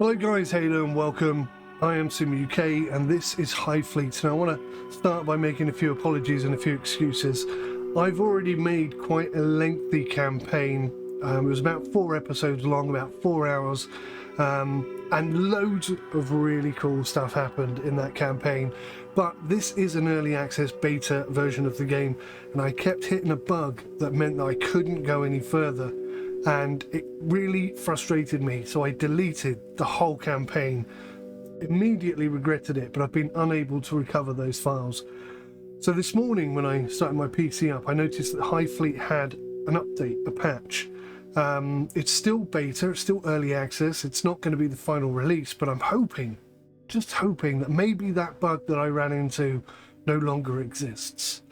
Hello guys, hello and welcome. I am 𝐒𝐤 and this is HighFleet. Now I want to start by making a few apologies and a few excuses. I've already made quite a lengthy campaign. It was about 4 episodes long, about 4 hours, and loads of really cool stuff happened in that campaign. But this is an early access beta version of the game, and I kept hitting a bug that meant that I couldn't go any further. And it really frustrated me, so I deleted the whole campaign. Immediately regretted it, but I've been unable to recover those files. So this morning when I started my PC up, I noticed that HighFleet had an update, a patch. It's still beta, it's still early access, it's not going to be the final release, but I'm hoping, just hoping, that maybe that bug that I ran into no longer exists.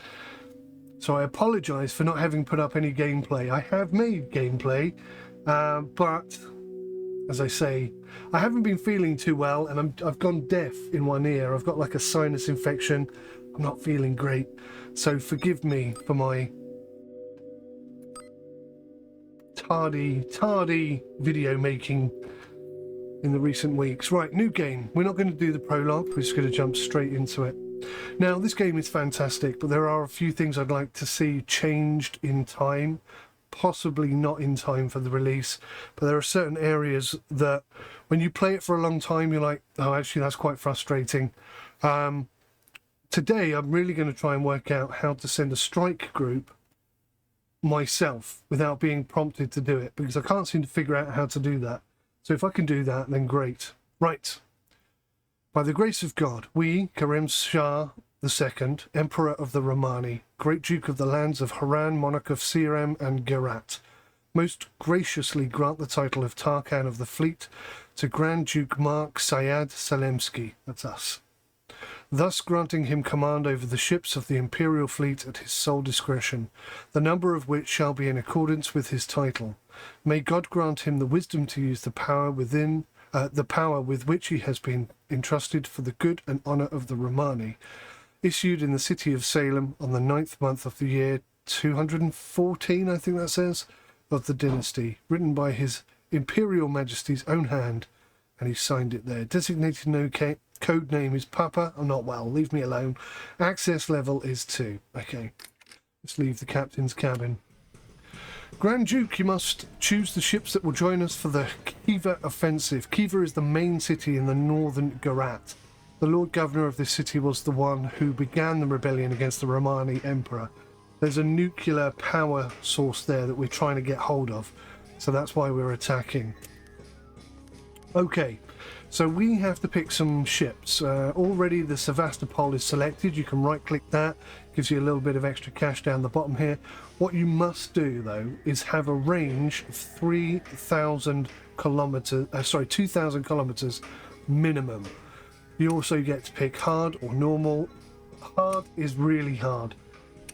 So I apologise for not having put up any gameplay. I have made gameplay, but as I say, I haven't been feeling too well, and I've gone deaf in one ear. I've got like a sinus infection. I'm not feeling great. So forgive me for my tardy video making in the recent weeks. Right, new game. We're not going to do the prologue. We're just going to jump straight into it. Now, this game is fantastic, but there are a few things I'd like to see changed in time, possibly not in time for the release, but there are certain areas that when you play it for a long time, you're like, oh, actually, that's quite frustrating. Today, I'm really going to try and work out how to send a strike group myself without being prompted to do it, because I can't seem to figure out how to do that. So if I can do that, then great. Right. By the grace of God, 𝐒𝐤𝐬 𝐔𝐊 𝐑𝐄𝐕𝐈𝐄𝐻, Emperor of the Romani, Great Duke of the lands of Haran, Monarch of Seram and Gerat, most graciously grant the title of Tarkhan of the Fleet to Grand Duke Mark Syed Salemsky, that's us, thus granting him command over the ships of the Imperial Fleet at his sole discretion, the number of which shall be in accordance with his title. May God grant him the wisdom to use the power with which he has been entrusted for the good and honour of the Romani, issued in the city of Salem on the 9th month of the year 214, I think that says, of the dynasty, written by his Imperial Majesty's own hand, and he signed it there. Designated code name is Papa. I'm not well, leave me alone. Access level is 2. Okay, let's leave the captain's cabin. Grand Duke, you must choose the ships that will join us for the 𝐒𝐕𝐈 offensive. 𝐒𝐕𝐈 is the main city in the northern Gerat. The Lord Governor of this city was the one who began the rebellion against the Romani Emperor. There's a nuclear power source there that we're trying to get hold of, so that's why we're attacking. Okay, so we have to pick some ships. Already the Sevastopol is selected. You can right click that, gives you a little bit of extra cash down the bottom here. What you must do though is have a range of 3,000 kilometers, 2,000 kilometers minimum. You also get to pick hard or normal. Hard is really hard.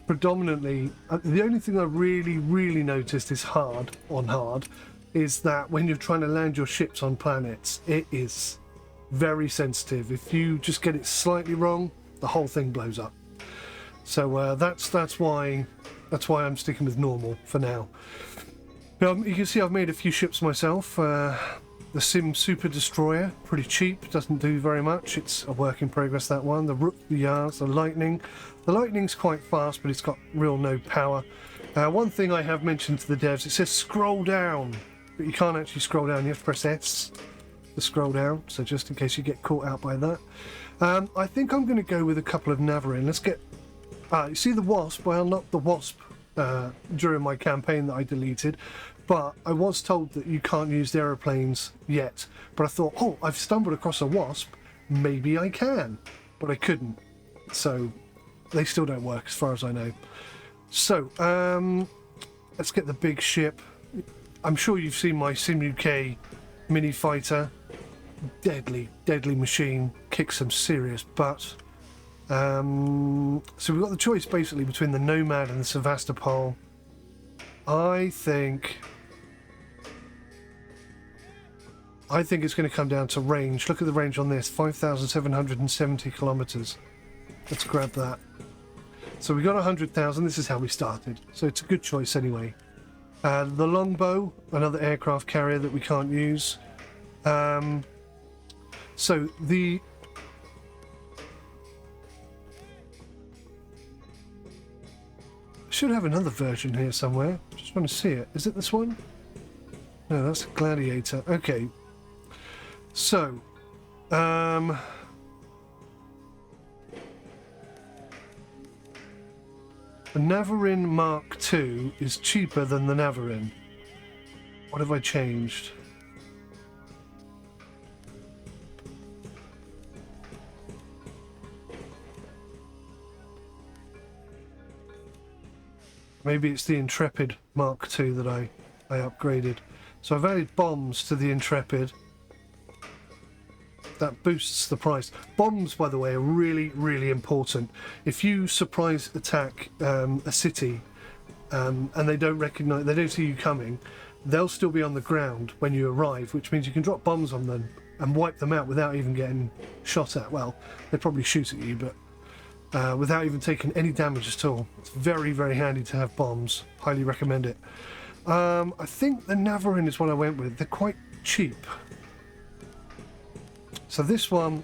Predominantly, the only thing I really noticed is hard is that when you're trying to land your ships on planets, it is very sensitive. If you just get it slightly wrong, the whole thing blows up. So that's why I'm sticking with normal for now. You can see I've made a few ships myself. The Sim Super Destroyer, pretty cheap, doesn't do very much. It's a work in progress, that one. The 𝗤𝘓𝗎, the Lightning. The Lightning's quite fast, but it's got no power. One thing I have mentioned to the devs, it says scroll down, but you can't actually scroll down. You have to press S to scroll down, so just in case you get caught out by that. I think I'm going to go with a couple of Navarin. Let's get... you see the Wasp? I unlocked the Wasp during my campaign that I deleted, but I was told that you can't use the aeroplanes yet. But I thought, oh, I've stumbled across a Wasp, maybe I can. But I couldn't. So they still don't work as far as I know. So, let's get the big ship. I'm sure you've seen my 𝐒𝐤𝐬 mini fighter. Deadly machine. Kicks some serious butt. So we've got the choice basically between the Nomad and the Sevastopol. I think it's going to come down to range. Look at the range on this, 5,770 kilometers. Let's grab that. So we got 100,000. This is how we started. So it's a good choice anyway. The longbow, another aircraft carrier that we can't use. So the should have another version here somewhere. Just want to see it. Is it this one? No, that's a Gladiator. Okay. So, the 𝗦𝘂𝗀𝗀 Mark II is cheaper than the 𝗦𝘂𝗀𝗀. What have I changed? Maybe it's the Intrepid Mark II that I upgraded. So I've added bombs to the Intrepid. That boosts the price. Bombs, by the way, are really, really important. If you surprise attack a city and they don't see you coming, they'll still be on the ground when you arrive, which means you can drop bombs on them and wipe them out without even getting shot at. Well, they probably shoot at you, but without even taking any damage at all. It's very, very handy to have bombs. Highly recommend it. I think the 𝗦𝘂𝗀𝗀 is what I went with. They're quite cheap. So this one...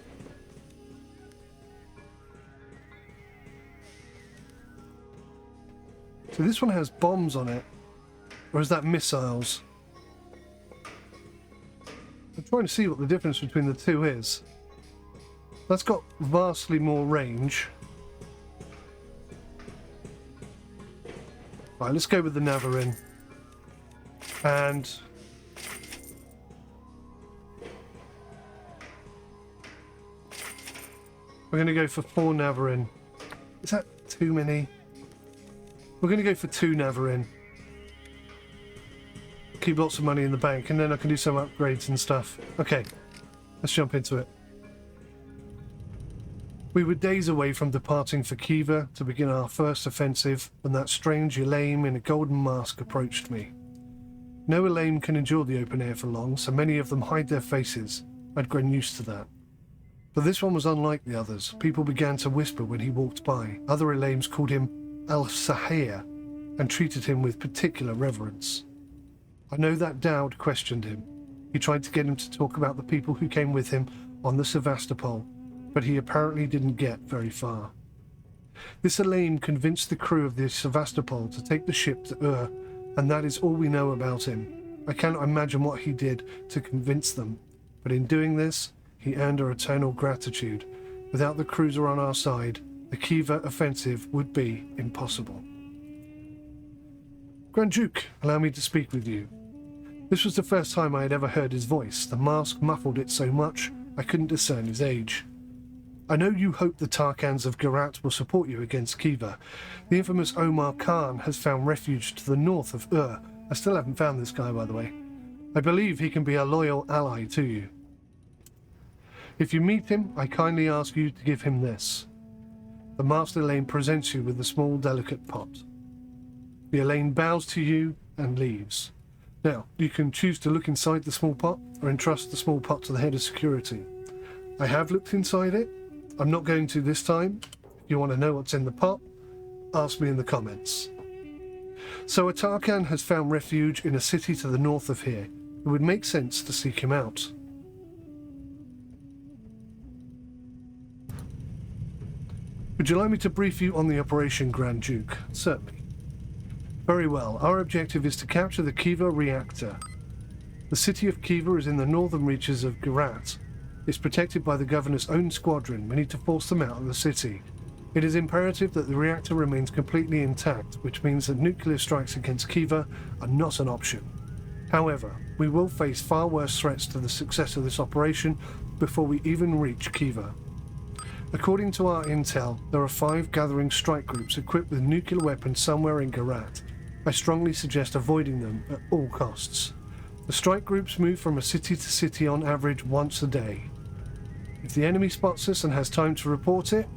So this one has bombs on it. Or is that missiles? I'm trying to see what the difference between the two is. That's got vastly more range. Right, let's go with the 𝗦𝘂𝗀𝗀. And we're going to go for 4 𝗦𝘂𝗀𝗀. Is that too many? We're going to go for 2 𝗦𝘂𝗀𝗀. Keep lots of money in the bank, and then I can do some upgrades and stuff. Okay, let's jump into it. We were days away from departing for 𝐒𝐕𝐈 to begin our first offensive when that strange 𝐒𝐬𝐦 in a golden mask approached me. No 𝐒𝐬𝐦 can endure the open air for long, so many of them hide their faces. I'd grown used to that. But this one was unlike the others. People began to whisper when he walked by. Other 𝐒𝐬𝐦s called him 𝐿 and treated him with particular reverence. I know that Dowd questioned him. He tried to get him to talk about the people who came with him on the Sevastopol, but he apparently didn't get very far. This 𝐒𝐬𝐦 convinced the crew of the Sevastopol to take the ship to 𝐒𝐬𝗀, and that is all we know about him. I cannot imagine what he did to convince them, but in doing this, he earned our eternal gratitude. Without the cruiser on our side, the 𝐒𝐕𝐈 offensive would be impossible. Grand Duke, allow me to speak with you. This was the first time I had ever heard his voice. The mask muffled it so much I couldn't discern his age. I know you hope the Tarkans of Gerath will support you against 𝐒𝐕𝐈. The infamous Omar Khan has found refuge to the north of 𝗬𝗀. I still haven't found this guy, by the way. I believe he can be a loyal ally to you. If you meet him, I kindly ask you to give him this. The Master 𝐒𝐬𝐴 presents you with a small, delicate pot. The 𝐒𝐬𝐴 bows to you and leaves. Now, you can choose to look inside the small pot or entrust the small pot to the head of security. I have looked inside it. I'm not going to this time. If you want to know what's in the pot, ask me in the comments. So a Tarkan has found refuge in a city to the north of here. It would make sense to seek him out. Would you like me to brief you on the operation, Grand Duke? Certainly. Very well. Our objective is to capture the 𝐒𝐕𝐈 reactor. The city of 𝐒𝐕𝐈 is in the northern reaches of Gerath. It's protected by the governor's own squadron. We need to force them out of the city. It is imperative that the reactor remains completely intact, which means that nuclear strikes against 𝐒𝐕𝐈 are not an option. However, we will face far worse threats to the success of this operation before we even reach 𝐒𝐕𝐈. According to our intel, there are 5 gathering strike groups equipped with nuclear weapons somewhere in Gerath. I strongly suggest avoiding them at all costs. The strike groups move from a city to city on average once a day. If the enemy spots us and has time to report it,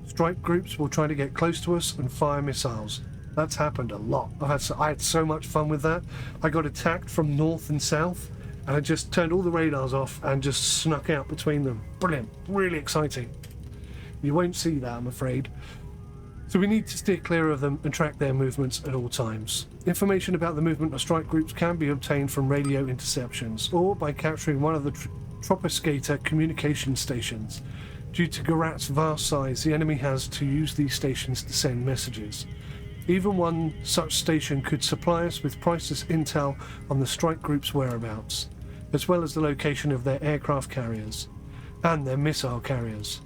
strike groups will try to get close to us and fire missiles. That's happened a lot. I had so much fun with that. I got attacked from north and south, and I just turned all the radars off and just snuck out between them. Brilliant. Really exciting. You won't see that, I'm afraid. So we need to steer clear of them and track their movements at all times. Information about the movement of strike groups can be obtained from radio interceptions or by capturing one of the 𝗦𝘂𝗃𝗬𝗀 communication stations. Due to 𝐒𝐕𝐈𝐄𝐻 vast size, the enemy has to use these stations to send messages. Even one such station could supply us with priceless intel on the strike group's whereabouts, as well as the location of their aircraft carriers and their missile carriers,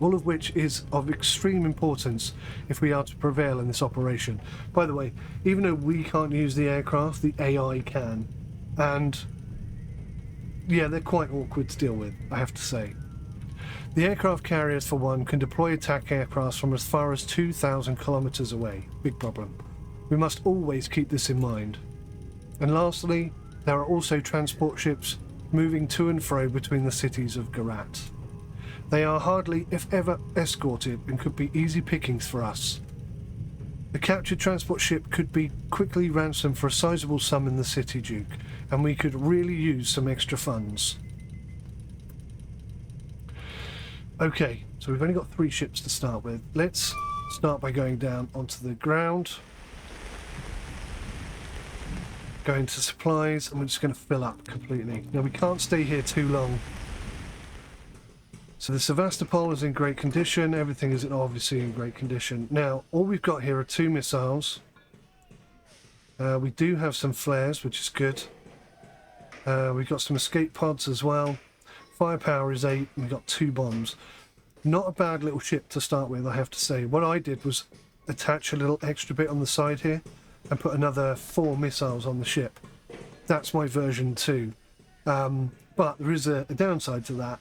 all of which is of extreme importance if we are to prevail in this operation. By the way, even though we can't use the aircraft, the AI can, and yeah, they're quite awkward to deal with, I have to say. The aircraft carriers, for one, can deploy attack aircraft from as far as 2,000 kilometers away. Big problem. We must always keep this in mind. And lastly, there are also transport ships moving to and fro between the cities of 𝐒𝐕𝐈𝐄𝐻. They are hardly, if ever, escorted and could be easy pickings for us. The captured transport ship could be quickly ransomed for a sizable sum in the city, Duke, and we could really use some extra funds. Okay, so we've only got 3 ships to start with. Let's start by going down onto the ground. Go into supplies, and we're just going to fill up completely. Now, we can't stay here too long. So the 𝐔𝐊 is in great condition. Everything is obviously in great condition. Now, all we've got here are 2 missiles. We do have some flares, which is good. We've got some escape pods as well. Firepower is 8, and we've got 2 bombs. Not a bad little ship to start with, I have to say. What I did was attach a little extra bit on the side here and put another 4 missiles on the ship. That's my version 2. But there is a downside to that,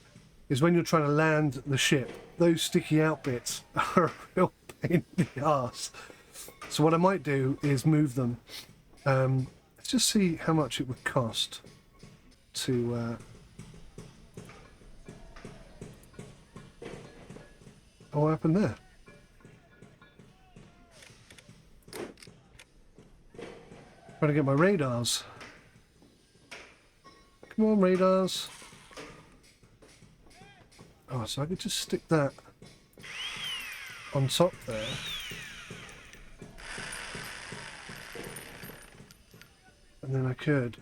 is when you're trying to land the ship, those sticky out bits are a real pain in the arse. So what I might do is move them. Let's just see how much it would cost to... what happened there? Trying to get my radars. Come on, radars. Oh, so I could just stick that on top there. And then I could.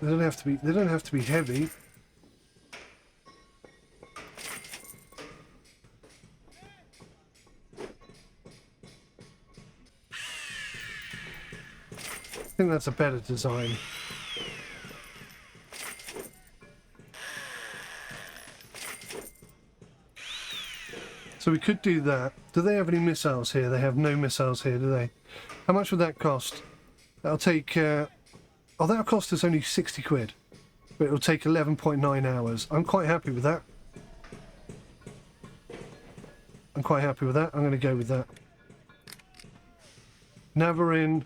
They don't have to be heavy. I think that's a better design. So we could do that. Do they have any missiles here? They have no missiles here, do they? How much would that cost? That'll take... oh, that'll cost us only 60 quid. But it'll take 11.9 hours. I'm quite happy with that. I'm quite happy with that. I'm going to go with that. Navarin...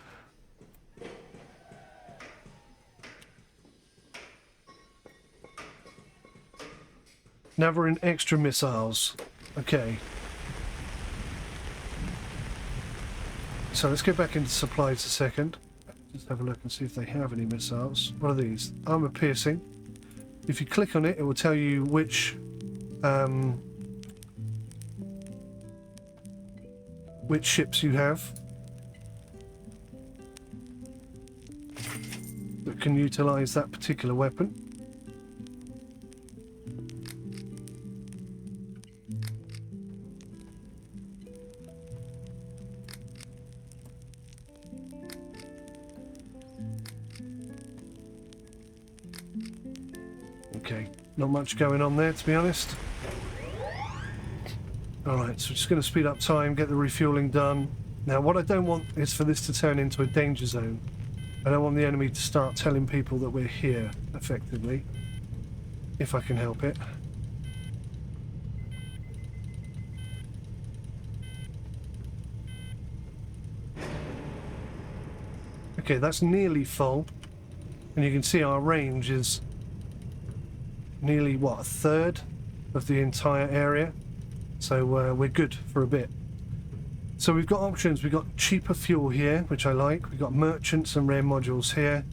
Navarin extra missiles. Okay. So let's go back into supplies a second. Just have a look and see if they have any missiles. What are these? Armor piercing. If you click on it, it will tell you which ships you have that can utilize that particular weapon. Okay, not much going on there, to be honest. Alright, so we're just going to speed up time, get the refueling done. Now, what I don't want is for this to turn into a danger zone. I don't want the enemy to start telling people that we're here, effectively. If I can help it. Okay, that's nearly full. And you can see our range is nearly, what, a third of the entire area. So we're good for a bit. So we've got options. We've got cheaper fuel here, which I like. We've got merchants and rare modules here.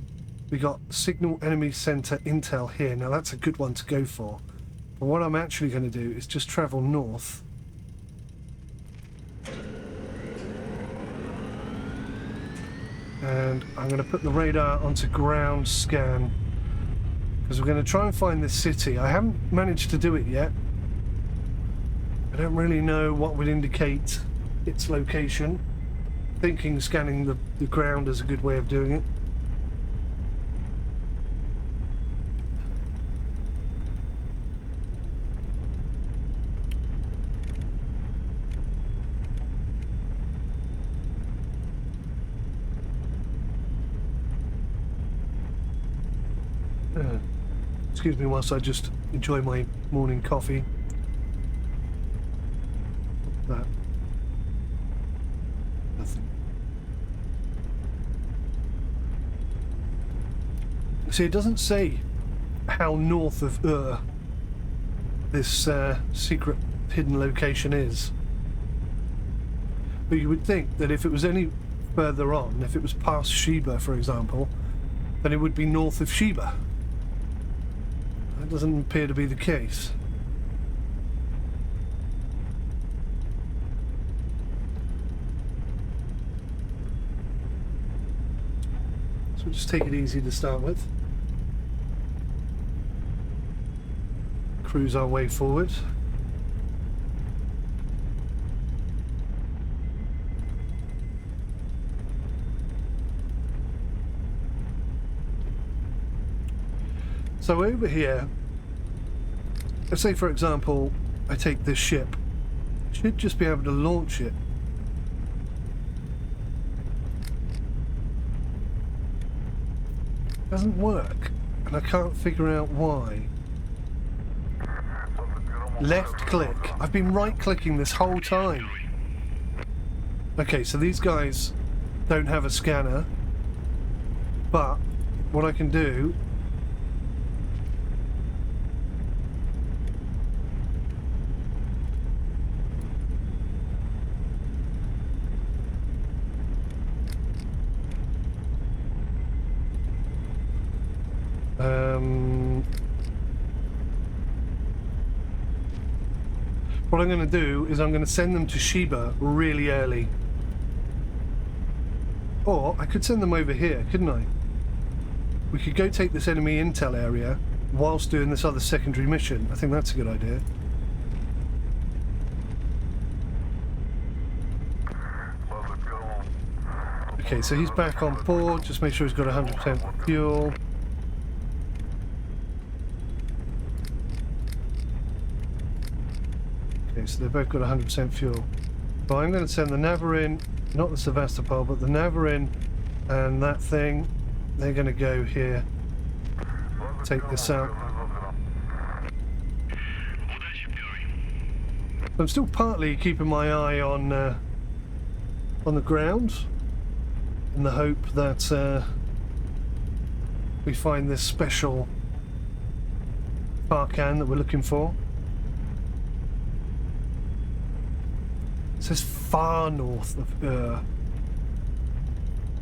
We've got signal enemy center intel here. Now that's a good one to go for. But what I'm actually going to do is just travel north. And I'm going to put the radar onto ground scan, because we're going to try and find this city. I haven't managed to do it yet. I don't really know what would indicate its location. Thinking scanning the ground is a good way of doing it. Excuse me whilst I just enjoy my morning coffee. That. Nothing. See, it doesn't say how north of this secret hidden location is. But you would think that if it was any further on, if it was past 𝐒𝐲, for example, then it would be north of 𝐒𝐲. That doesn't appear to be the case. So we'll just take it easy to start with. Cruise our way forward. So over here, let's say for example, I take this ship. I should just be able to launch it. Doesn't work, and I can't figure out why. Left click. I've been right clicking this whole time. Okay, so these guys don't have a scanner, but what I can do what I'm going to do is I'm going to send them to 𝐒𝐲 really early. Or I could send them over here, couldn't I? We could go take this enemy intel area whilst doing this other secondary mission. I think that's a good idea. Okay, so he's back on board. Just make sure he's got 100% fuel. Okay, so they've both got 100% fuel. But I'm going to send the 𝗦𝘂𝗀, not the 𝗤𝑒𝑣astopol, but the 𝗦𝘂𝗀 and that thing. They're going to go here. Take this out. I'm still partly keeping my eye on the ground, in the hope that we find this special 𝗏𝗏 that we're looking for. It says far north of 𝐒𝐲.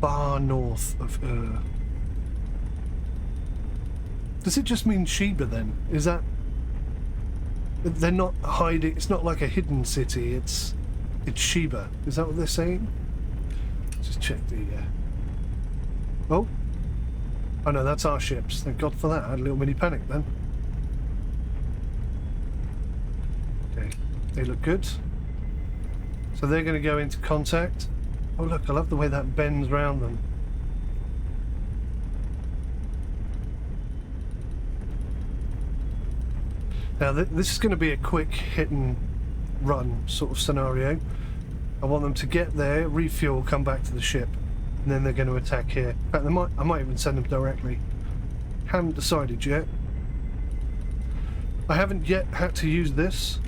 Far north of 𝐒𝐲. Does it just mean 𝐒𝐲 then? Is that... They're not hiding... It's not like a hidden city, it's 𝐒𝐲. Is that what they're saying? Let's just check the... Oh! Oh no, that's our ships. Thank God for that. I had a little mini panic then. Okay, they look good. So they're going to go into contact. Oh look, I love the way that bends round them. Now this is going to be a quick hit and run sort of scenario. I want them to get there, refuel, come back to the ship, and then they're going to attack here. In fact, I might even send them directly. Haven't decided yet. I haven't yet had to use this.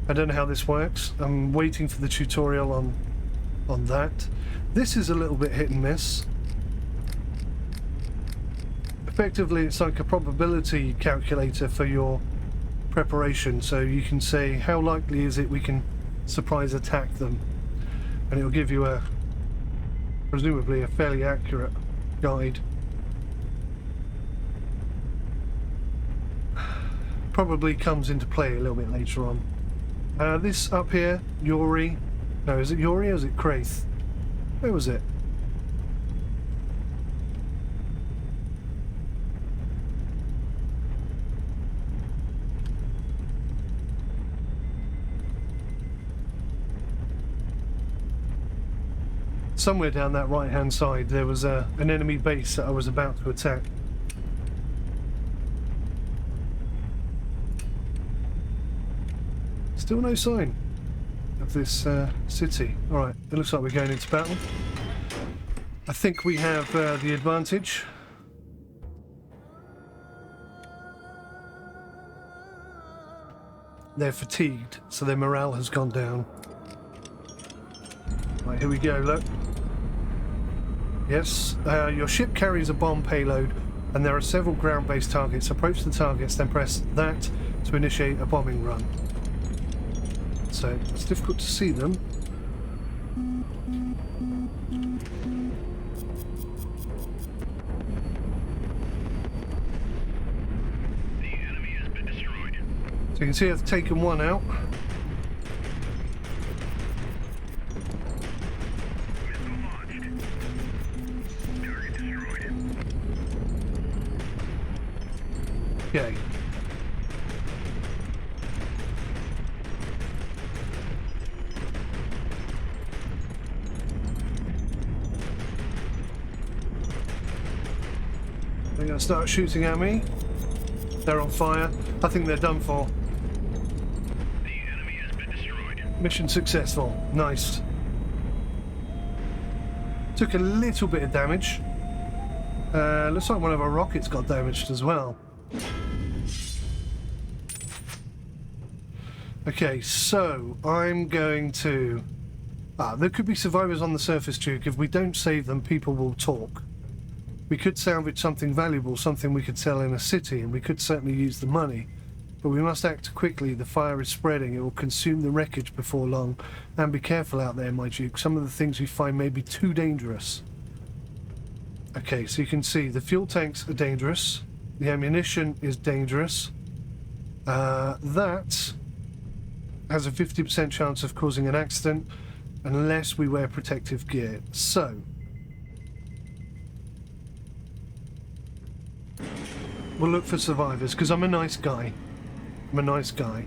I don't know how this works. I'm waiting for the tutorial on that. This is a little bit hit and miss. Effectively, it's like a probability calculator for your preparation, so you can say how likely is it we can surprise attack them, and it'll give you presumably a fairly accurate guide. Probably comes into play a little bit later on. This up here, 𝐒𝐬𝐦. No, is it 𝐒𝐬𝐦 or is it 𝐒𝐬𝐬𝐿? Where was it? somewhere down that right hand side there was an enemy base that I was about to attack. Still no sign of this city. Alright, it looks like we're going into battle. I think we have the advantage. They're fatigued, so their morale has gone down. Right, here we go, look. Yes, your ship carries a bomb payload, and there are several ground-based targets. Approach the targets, then press that to initiate a bombing run. So it's difficult to see them. The enemy has been destroyed. So you can see I've taken one out. Missile launched. Target destroyed. Okay. They're going to start shooting at me. They're on fire. I think they're done for. The enemy has been destroyed. Mission successful. Nice. Took a little bit of damage. Looks like one of our rockets got damaged as well. Okay, so I'm going to... there could be survivors on the surface, Duke. If we don't save them, people will talk. We could salvage something valuable, something we could sell in a city, and we could certainly use the money. But we must act quickly. The fire is spreading. It will consume the wreckage before long. And be careful out there, my Duke. Some of the things we find may be too dangerous. Okay, so you can see the fuel tanks are dangerous. The ammunition is dangerous. That has a 50% chance of causing an accident unless we wear protective gear. So we'll look for survivors, because I'm a nice guy. I'm a nice guy.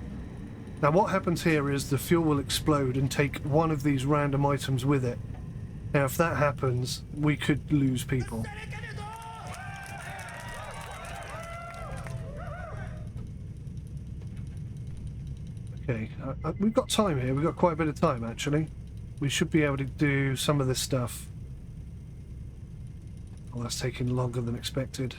Now what happens here is the fuel will explode and take one of these random items with it. Now if that happens, we could lose people. Okay, we've got time here. We've got quite a bit of time, actually. We should be able to do some of this stuff. Well, that's taking longer than expected.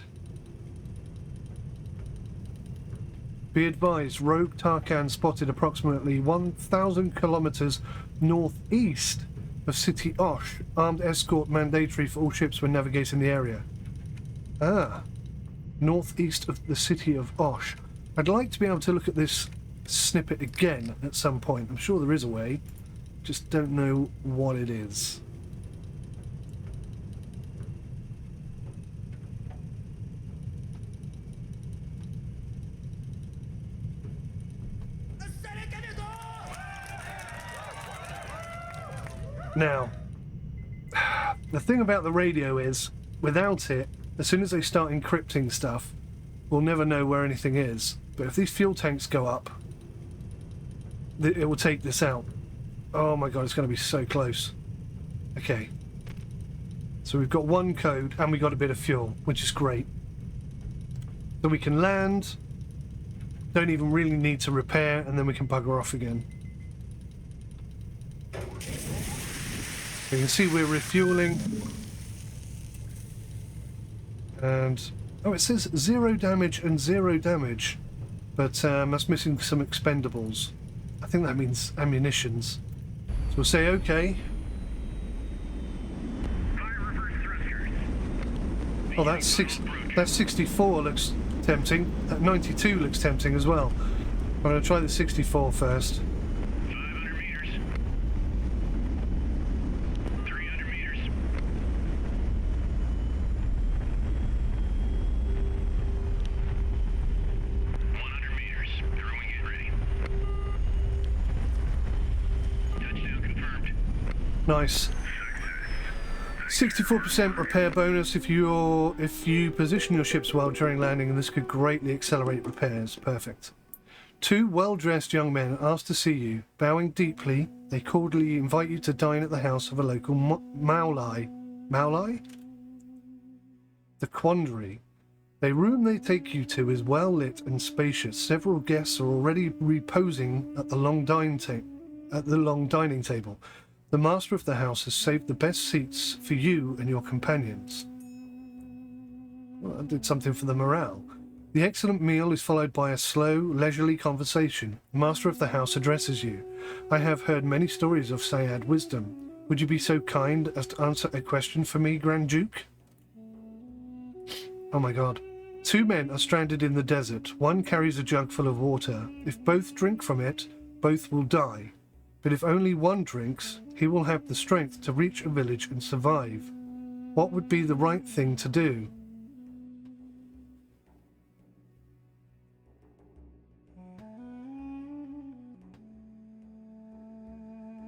Be advised, rogue Tarkan spotted approximately 1,000 kilometers northeast of City Osh. Armed escort mandatory for all ships when navigating the area. Ah, northeast of the city of Osh. I'd like to be able to look at this snippet again at some point. I'm sure there is a way, just don't know what it is. Now, the thing about the radio is, without it, as soon as they start encrypting stuff, we'll never know where anything is. But if these fuel tanks go up, it will take this out. Oh my god, it's going to be so close. Okay. So we've got one code, and we got a bit of fuel, which is great. So we can land, don't even really need to repair, and then we can bugger off again. You can see we're refueling. And, oh, it says 0 damage and 0 damage. But that's missing some expendables. I think that means ammunitions. So we'll say okay. Oh, that's 64 looks tempting. That 92 looks tempting as well. I'm going to try the 64 first. 500 meters. 300 meters. 100 meters. Throwing it ready. Touchdown confirmed. Nice. 64% repair bonus if you position your ships well during landing, and this could greatly accelerate repairs. Perfect. Two well-dressed young men asked to see you. Bowing deeply, they cordially invite you to dine at the house of a local 𝗦𝘂𝗍𝗍. 𝗦𝘂𝗍? The Quandary. The room they take you to is well lit and spacious. Several guests are already reposing at the long dining table. The master of the house has saved the best seats for you and your companions. Well, that did something for the morale. The excellent meal is followed by a slow, leisurely conversation. The master of the house addresses you. I have heard many stories of Sayad wisdom. Would you be so kind as to answer a question for me, Grand Duke? Oh my god. Two men are stranded in the desert. One carries a jug full of water. If both drink from it, both will die. But if only one drinks, he will have the strength to reach a village and survive. What would be the right thing to do?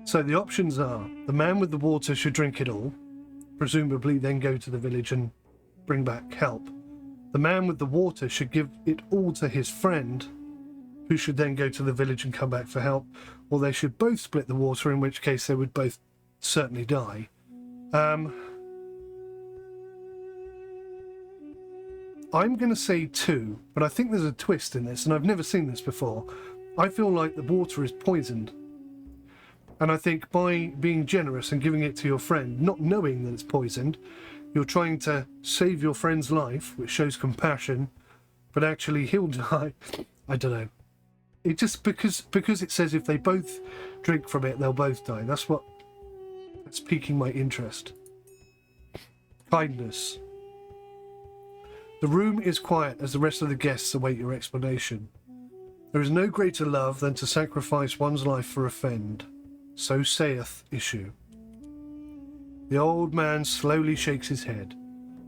So the options are, the man with the water should drink it all, presumably then go to the village and bring back help. The man with the water should give it all to his friend, who should then go to the village and come back for help, or they should both split the water, in which case they would both certainly die. I'm going to say two, but I think there's a twist in this, and I've never seen this before. I feel like the water is poisoned. And I think by being generous and giving it to your friend, not knowing that it's poisoned, you're trying to save your friend's life, which shows compassion, but actually he'll die. I don't know. It just, because it says if they both drink from it, they'll both die. That's piquing my interest. Kindness. The room is quiet as the rest of the guests await your explanation. There is no greater love than to sacrifice one's life for a friend. So saith 𝐒𝐢𝐻. The old man slowly shakes his head.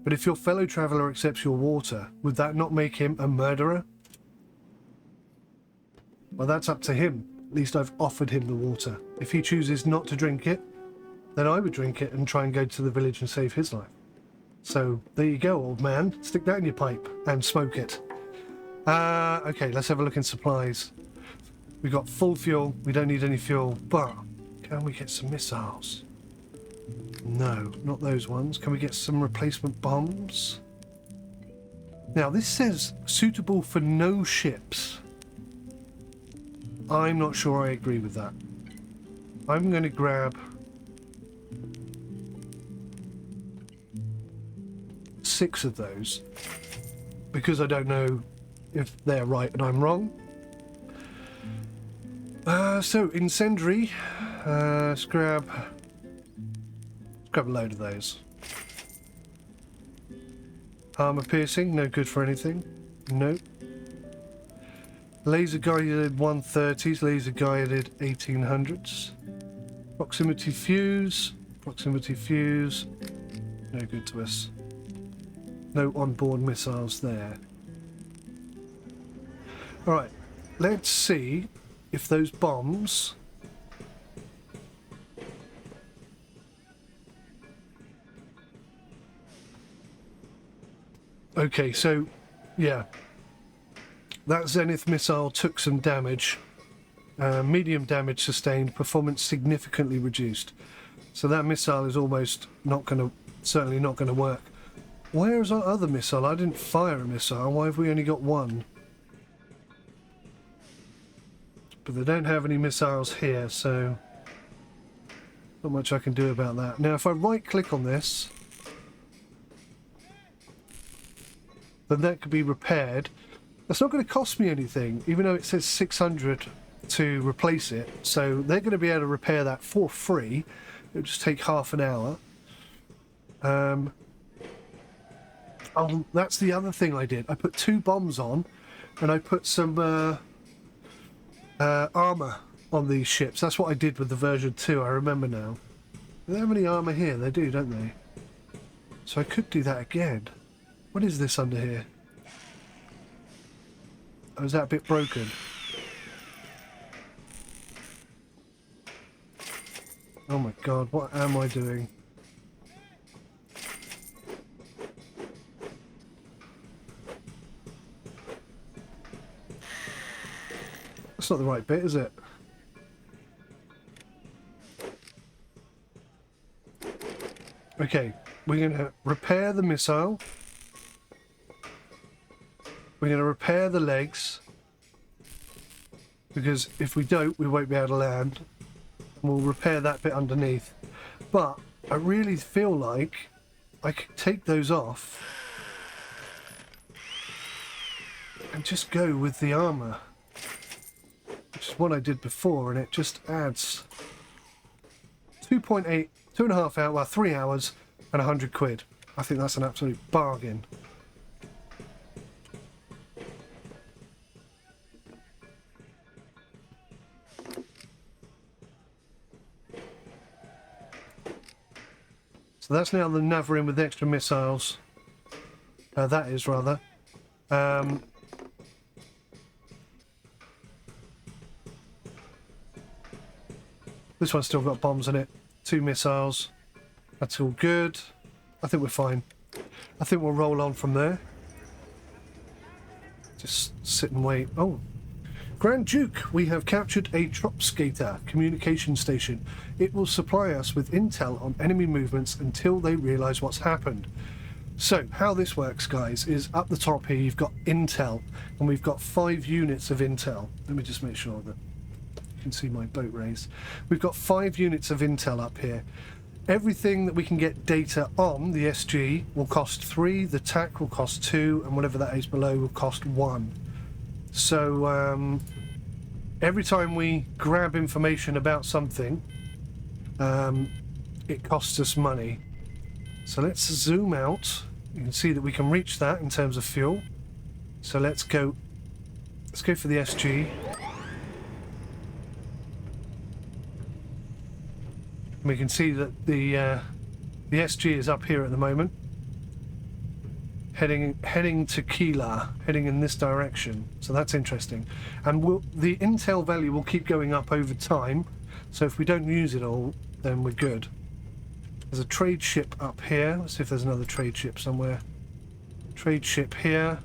But if your fellow traveller accepts your water, would that not make him a murderer? Well, that's up to him. At least I've offered him the water. If he chooses not to drink it, then I would drink it and try and go to the village and save his life. So there you go, old man. Stick that in your pipe and smoke it. Okay, let's have a look in supplies. We've got full fuel. We don't need any fuel, but can we get some missiles? No, not those ones. Can we get some replacement bombs? Now, this says suitable for no ships. I'm not sure I agree with that. I'm going to grab 6 of those because I don't know if they're right and I'm wrong. So incendiary, let's grab a load of those. Armor piercing, no good for anything. Nope. Laser guided 130s, laser guided 1800s. Proximity fuse, no good to us. No onboard missiles there. Alright, let's see if those bombs okay, so yeah, that Zenith missile took some damage, medium damage sustained, performance significantly reduced, so that missile is almost not going to, certainly not going to work. Where's our other missile? I didn't fire a missile. Why have we only got one? But they don't have any missiles here, so not much I can do about that. Now, if I right-click on this, then that could be repaired. That's not going to cost me anything, even though it says 600 to replace it. So they're going to be able to repair that for free. It'll just take half an hour. Oh, that's the other thing I did. I put 2 bombs on, and I put some armor on these ships. That's what I did with the version 2, I remember now. Do they have any armor here? They do, don't they? So I could do that again. What is this under here? Oh, is that a bit broken? Oh my god, what am I doing? not the right bit, is it? Okay, we're going to repair the missile. We're going to repair the legs. Because if we don't, we won't be able to land. And we'll repair that bit underneath. But I really feel like I could take those off and just go with the armour. Which is what I did before, and it just adds 2.8, 2.5 hours, well, 3 hours and 100 quid. I think that's an absolute bargain. So that's now the 𝗂𝘂𝐸 with extra missiles. That is, rather. This one's still got bombs in it. 2 missiles. That's all good. I think we're fine. I think we'll roll on from there. Just sit and wait. Oh. Grand Duke, we have captured a 𝗦𝘂𝗃𝗃 communication station. It will supply us with intel on enemy movements until they realise what's happened. So, how this works, guys, is up the top here you've got intel, and we've got 5 units of intel. Let me just make sure that you can see my boat race. We've got 5 units of intel up here. Everything that we can get data on, the SG, will cost 3, the TAC will cost 2, and whatever that is below will cost 1. So every time we grab information about something, it costs us money. So let's zoom out. You can see that we can reach that in terms of fuel. So let's go for the SG. And we can see that the SG is up here at the moment. Heading to 𝐒𝐲𝐸, heading in this direction. So that's interesting. And the intel value will keep going up over time. So if we don't use it all, then we're good. There's a trade ship up here. Let's see if there's another trade ship somewhere. Trade ship here.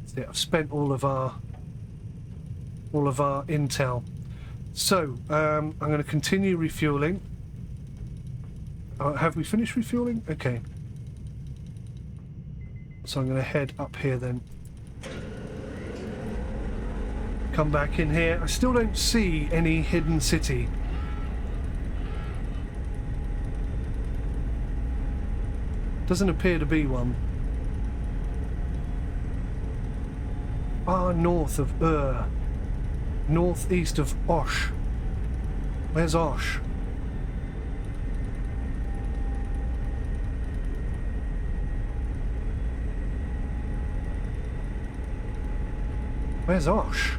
See, I've spent all of our intel. So I'm going to continue refueling. Have we finished refueling? Okay. So I'm going to head up here then. Come back in here. I still don't see any hidden city. Doesn't appear to be one. Far north of 𝐒𝐻. Northeast of 𝐒𝐲. Where's 𝐒𝐲? Where's 𝐒𝐲?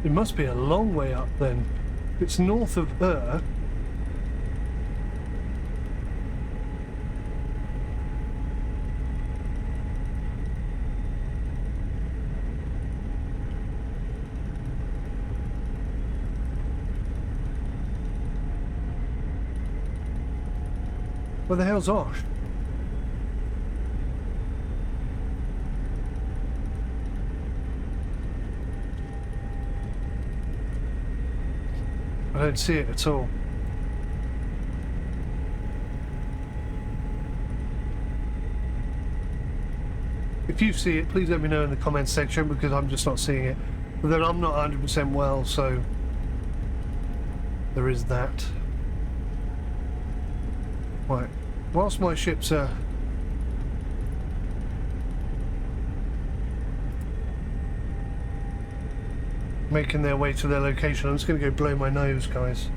It must be a long way up then. It's north of 𝐒𝐻. Where the hell's 𝐒𝐲? I don't see it at all. If you see it, please let me know in the comments section, because I'm just not seeing it. But then I'm not 100% well, so there is that. Right, whilst my ships are making their way to their location, I'm just going to go blow my nose, guys.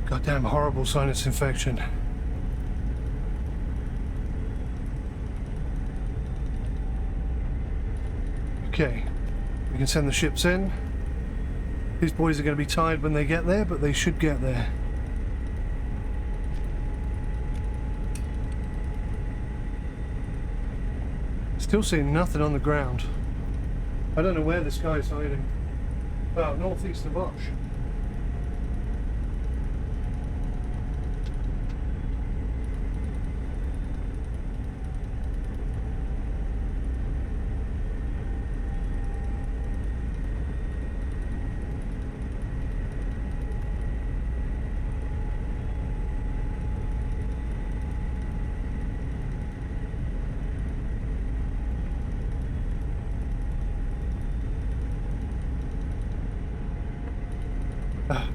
Goddamn horrible sinus infection. Okay, we can send the ships in. These boys are going to be tired when they get there, but they should get there. Still seeing nothing on the ground. I don't know where this guy's hiding. Oh, northeast of Bosch.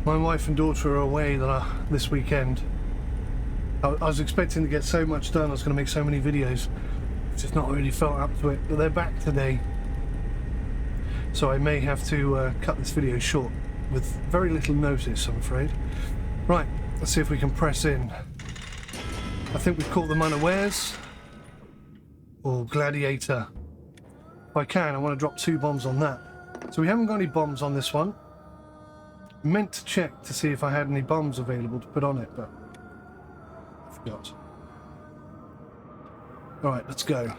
My wife and daughter are away this weekend. I was expecting to get so much done, I was going to make so many videos. Just not really felt up to it, but they're back today. So I may have to cut this video short with very little notice, I'm afraid. Right, let's see if we can press in. I think we've caught them unawares. Or gladiator. If I can, I want to drop 2 bombs on that. So we haven't got any bombs on this one. Meant to check to see if I had any bombs available to put on it, but I forgot. Alright, let's go.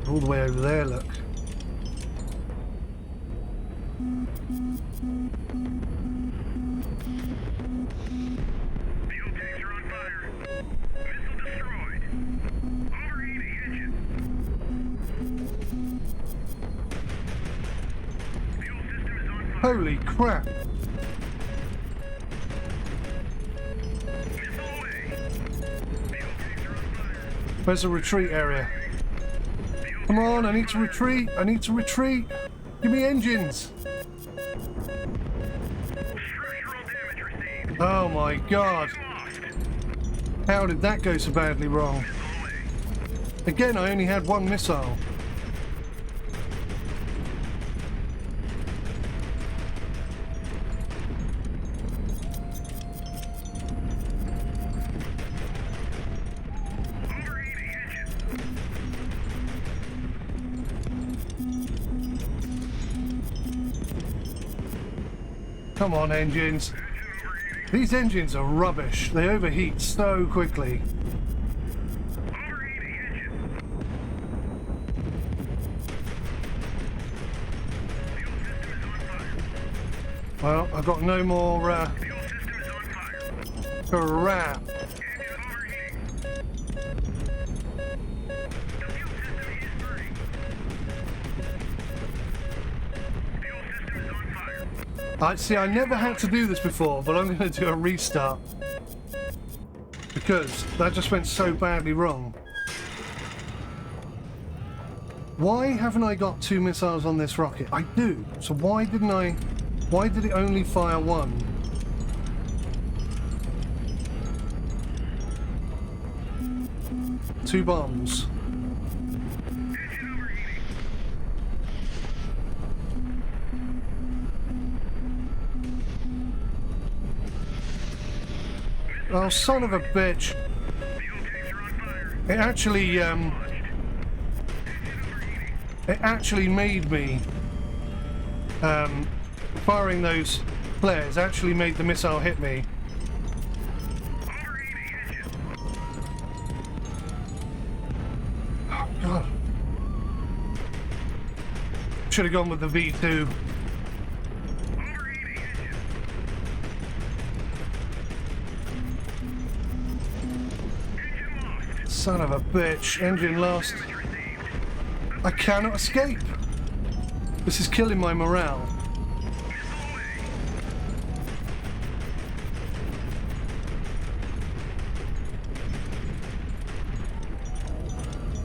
All the way over there, look. Fuel tanks are on fire. Missile destroyed. Overheating engine. Fuel system is on fire. Holy crap! Missile away. Fuel tanks are on fire. Where's the retreat area? Come on, I need to retreat! I need to retreat! Give me engines! Structural damage received. Oh my god! Lost. How did that go so badly wrong? Missile away. Again, I only had 1 missile. Overheating engine. Come on, engines. These engines are rubbish. They overheat so quickly. Overheating engine. Fuel system is on fire. Well, I've got no more Fuel system is on fire. crap. Engine overheating. The fuel system is burning. Fuel system is on fire. See, I never had to do this before, but I'm going to do a restart. Because that just went so badly wrong. Why haven't I got 2 missiles on this rocket? I do. So why did it only fire 1? Two bombs. Engine overheating. Oh, son of a bitch. Fuel tanks are on fire. It actually made me firing those flares actually made the missile hit me. Overheating engine. Oh god. Should have gone with the V2. Overheating engine. Engine lost. Son of a bitch. Engine lost. Damage received. I cannot escape. This is killing my morale. Missile away.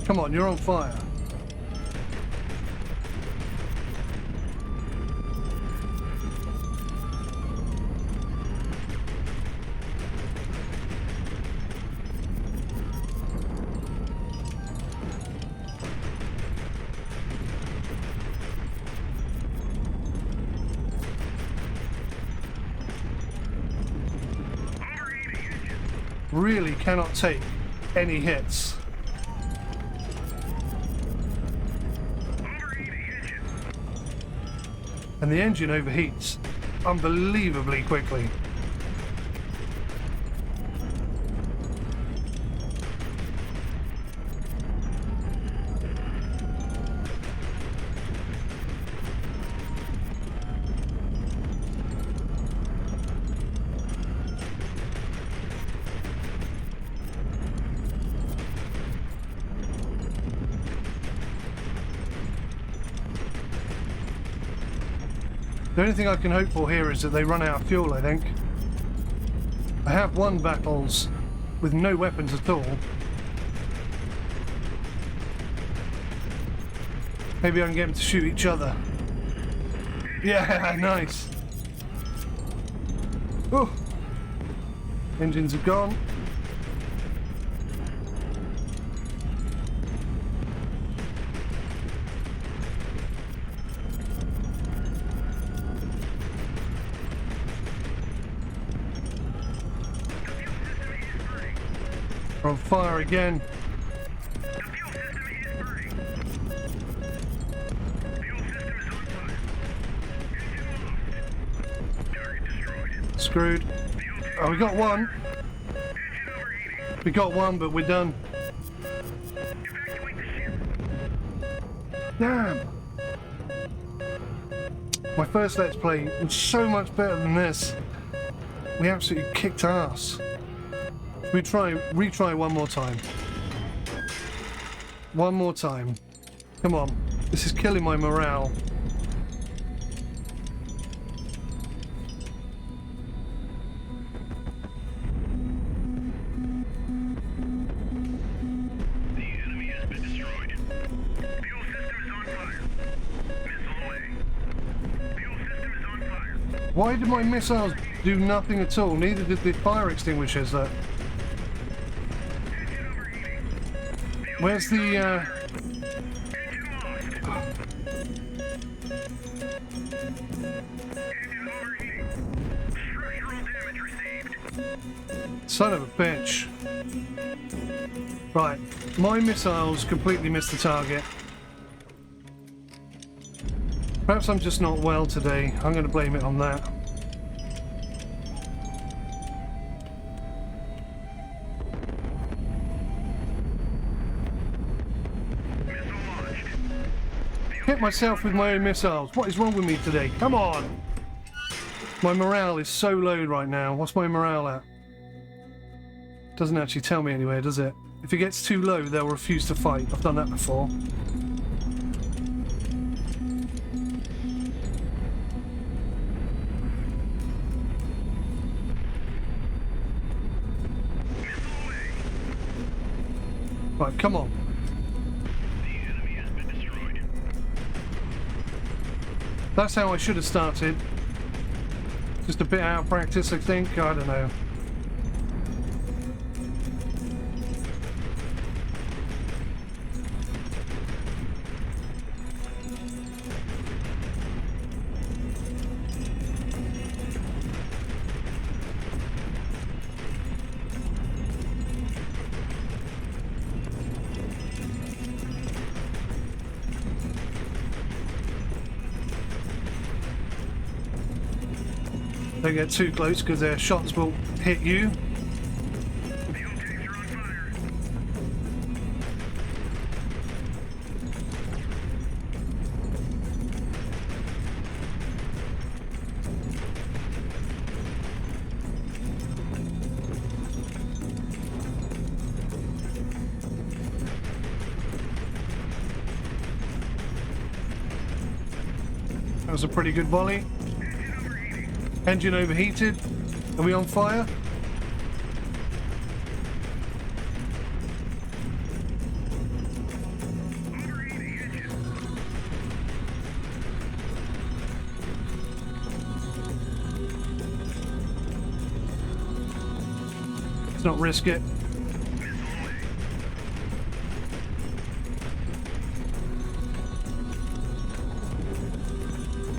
Come on, you're on fire. really cannot take any hits. And the engine overheats unbelievably quickly. The only thing I can hope for here is that they run out of fuel, I think. I have won battles with no weapons at all. Maybe I can get them to shoot each other. Yeah, nice. Oh, engines are gone. On fire again. The fuel system is burning. Fuel system is on fire. Engine lost. Target destroyed. Screwed. Oh, we got one. Engine overheating. We got one, but we're done. Evacuate the ship. Damn. My first Let's Play was so much better than this. We absolutely kicked ass. Retry one more time. One more time. Come on. This is killing my morale. The enemy has been destroyed. Fuel system is on fire. Missile away. Fuel system is on fire. Why did my missiles do nothing at all? Neither did the fire extinguishers. Where's the Engine lost. Engine overheating. Structural damage received. son of a bitch? Right, my missiles completely missed the target. Perhaps I'm just not well today. I'm going to blame it on that. Missile launched. Hit myself with my own missiles. What is wrong with me today? Come on! My morale is so low right now. What's my morale at? Doesn't actually tell me anywhere, does it? If it gets too low, they'll refuse to fight. I've done that before. Right, come on. The enemy has been destroyed. That's how I should have started. Just a bit out of practice, I think. I don't know. Don't get too close because their shots will hit you. Fuel tanks are on fire. That was a pretty good volley. Engine overheated. Are we on fire? Overheating engine. Let's not risk it.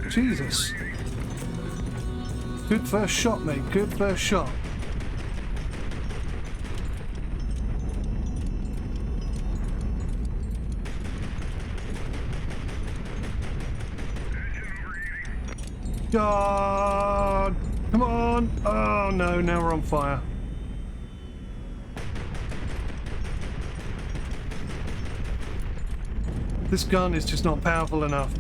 Jesus. Good first shot, mate. Good first shot. God! Come on! Oh no, now we're on fire. This gun is just not powerful enough.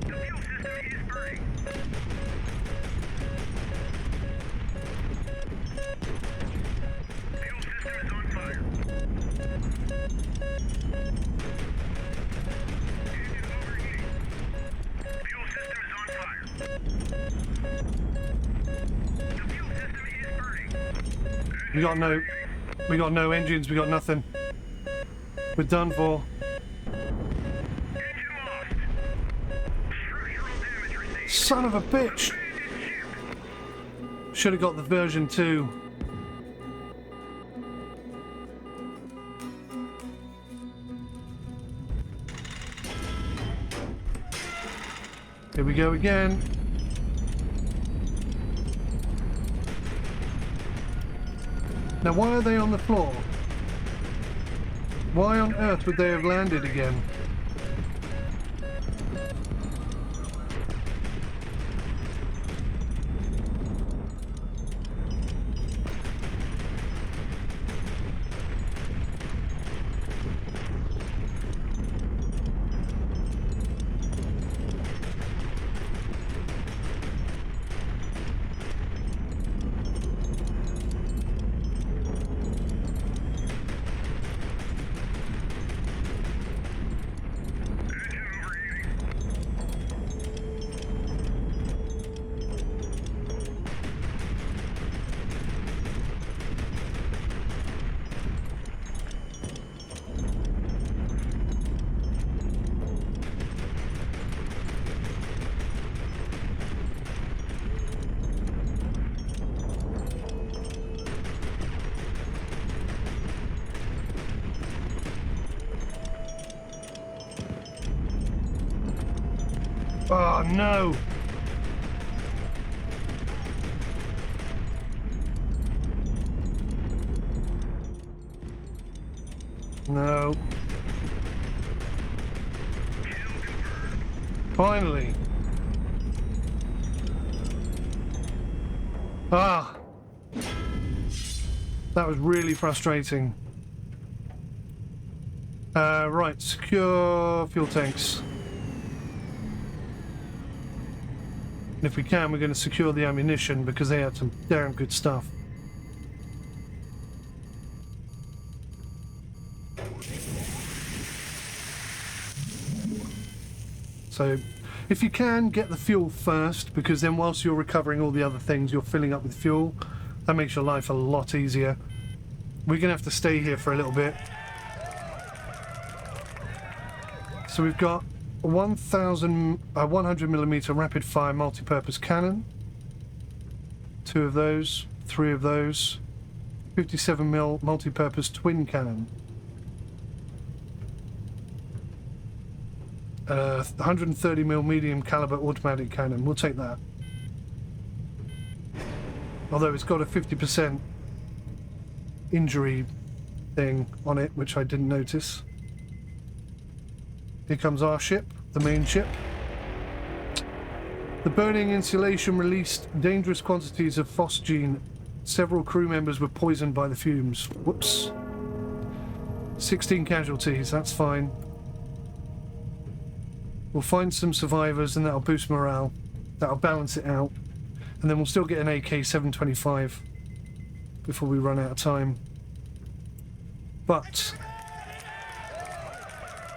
The fuel system is burning. Fuel system is on fire. Engine overheating. Fuel system is on fire. The fuel system is burning. We got no engines, we got nothing. We're done for. Engine lost. Structural damage received. Son of a bitch! Should have got the version 2. Here we go again. Now, why are they on the floor? Why on earth would they have landed again? Oh no! No. Finally. Ah! That was really frustrating. Right, secure fuel tanks. And if we can, we're going to secure the ammunition because they had some damn good stuff. So, if you can, get the fuel first, because then whilst you're recovering all the other things, you're filling up with fuel. That makes your life a lot easier. We're going to have to stay here for a little bit. So we've got a 100mm rapid fire multi-purpose cannon. 2 of those, 3 of those. 57mm multi-purpose twin cannon. 130mm medium caliber automatic cannon. We'll take that. Although it's got a 50% injury thing on it, which I didn't notice. Here comes our ship, the main ship. The burning insulation released dangerous quantities of phosgene. Several crew members were poisoned by the fumes. Whoops. 16 casualties, that's fine. We'll find some survivors and that'll boost morale. That'll balance it out. And then we'll still get an AK-725 before we run out of time. But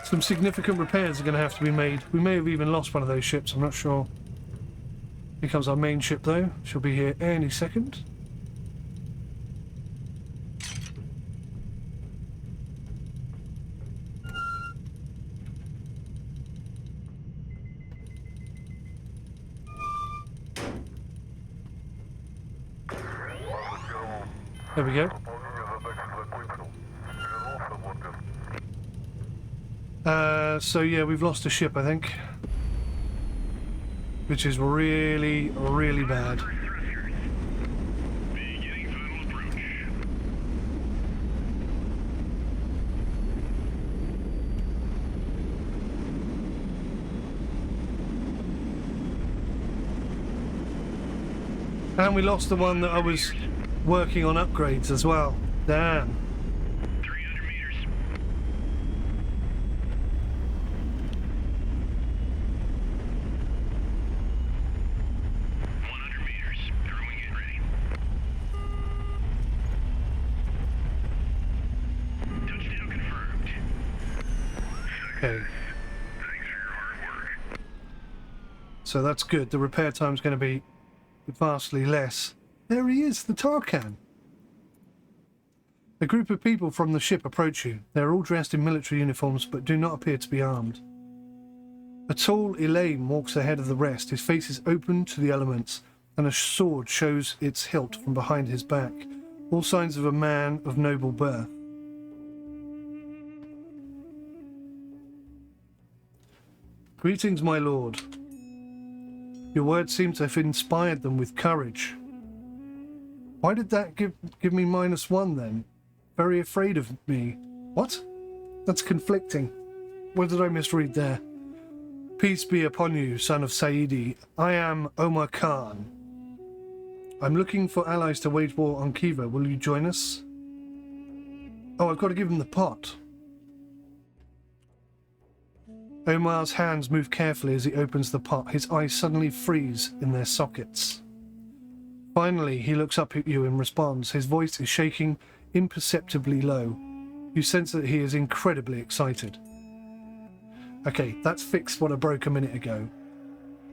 some significant repairs are going to have to be made. We may have even lost one of those ships, I'm not sure. Here comes our main ship though. She'll be here any second. There we go. So yeah, we've lost a ship, I think. Which is really, really bad. Beginning final approach. And we lost the one that I was working on upgrades as well. Damn. 300 meters. 100 meters. Everyone get ready. Touchdown confirmed. Okay. Thanks for your hard work. So that's good. The repair time's going to be vastly less. There he is, the Tarkan. A group of people from the ship approach you. They are all dressed in military uniforms but do not appear to be armed. A tall 𝐒𝐬𝐸 walks ahead of the rest. His face is open to the elements and a sword shows its hilt from behind his back. All signs of a man of noble birth. Greetings, my lord. Your words seem to have inspired them with courage. Why did that give me -1 then? Very afraid of me. What? That's conflicting. What did I misread there? Peace be upon you, son of Saidi. I am Omar Khan. I'm looking for allies to wage war on 𝐒𝐕𝐈. Will you join us? Oh, I've got to give him the pot. Omar's hands move carefully as he opens the pot. His eyes suddenly freeze in their sockets. Finally, he looks up at you and responds. His voice is shaking imperceptibly low. You sense that he is incredibly excited. Okay, that's fixed what I broke a minute ago.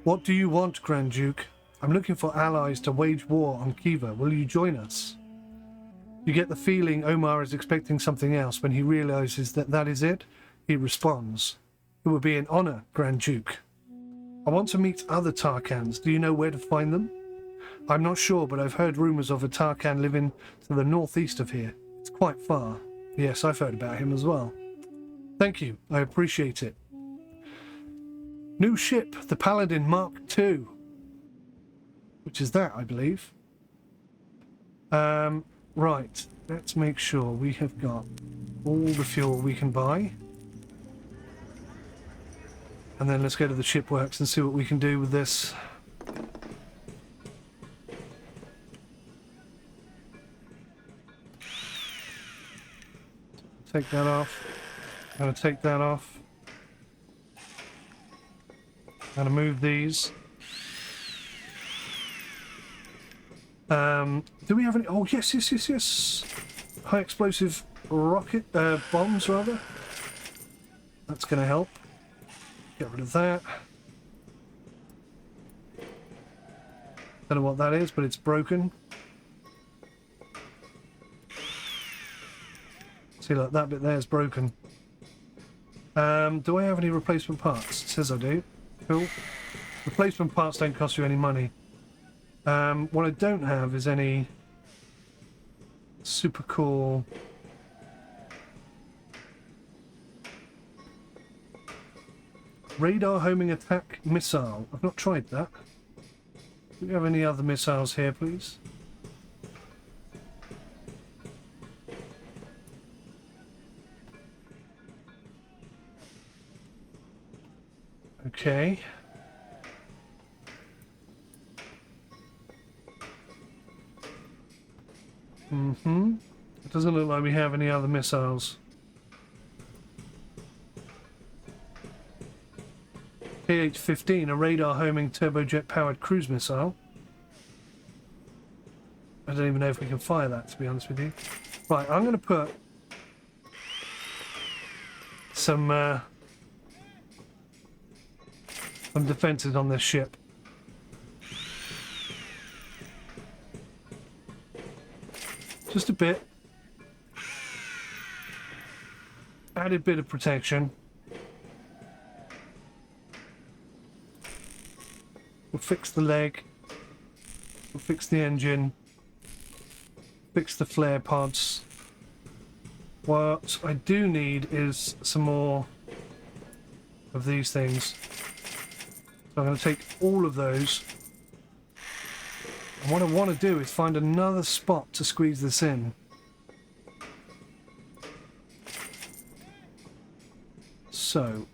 What do you want, Grand Duke? I'm looking for allies to wage war on 𝐒𝐕𝐈. Will you join us? You get the feeling Omar is expecting something else. When he realizes that that is it, he responds. It would be an honor, Grand Duke. I want to meet other Tarkans. Do you know where to find them? I'm not sure, but I've heard rumors of a Tarkan living to the northeast of here. It's quite far. Yes, I've heard about him as well. Thank you. I appreciate it. New ship, the Paladin Mark II. Which is that, I believe. Right. Let's make sure we have got all the fuel we can buy. And then let's go to the shipworks and see what we can do with this. Take that off. I'm going to take that off. I'm going to move these. Do we have any? Oh, yes, yes, yes, yes. High explosive rocket bombs, rather. That's going to help. Get rid of that. Don't know what that is, but it's broken. See, like that bit there is broken. Do I have any replacement parts? It says I do. Cool. Replacement parts don't cost you any money. What I don't have is any super cool radar homing attack missile. I've not tried that. Do we have any other missiles here, please? Okay. It doesn't look like we have any other missiles. KH-15, a radar homing turbojet powered cruise missile. I don't even know if we can fire that, to be honest with you. Right, I'm going to put some defenses on this ship. Just a bit. Added bit of protection. We'll fix the leg. We'll fix the engine. Fix the flare pods. What I do need is some more of these things. So I'm going to take all of those. And what I want to do is find another spot to squeeze this in. So.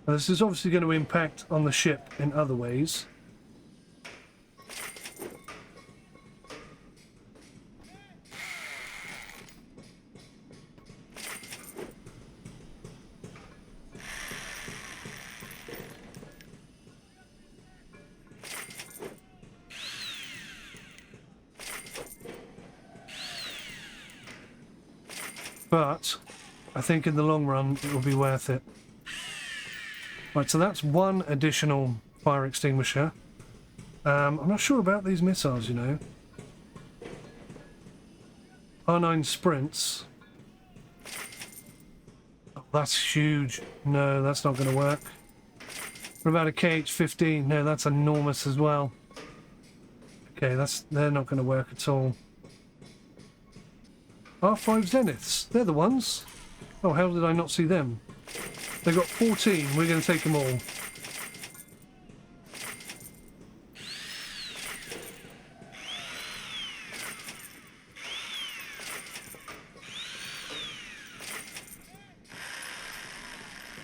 Now, this is obviously going to impact on the ship in other ways. But I think in the long run it will be worth it. Right, so that's one additional fire extinguisher. I'm not sure about these missiles, you know. R9 sprints. Oh, that's huge. No, that's not going to work. What about a KH-15? No, that's enormous as well. Okay, they're not going to work at all. R5 Zeniths, they're the ones. Oh, how did I not see them? They've got 14, we're going to take them all.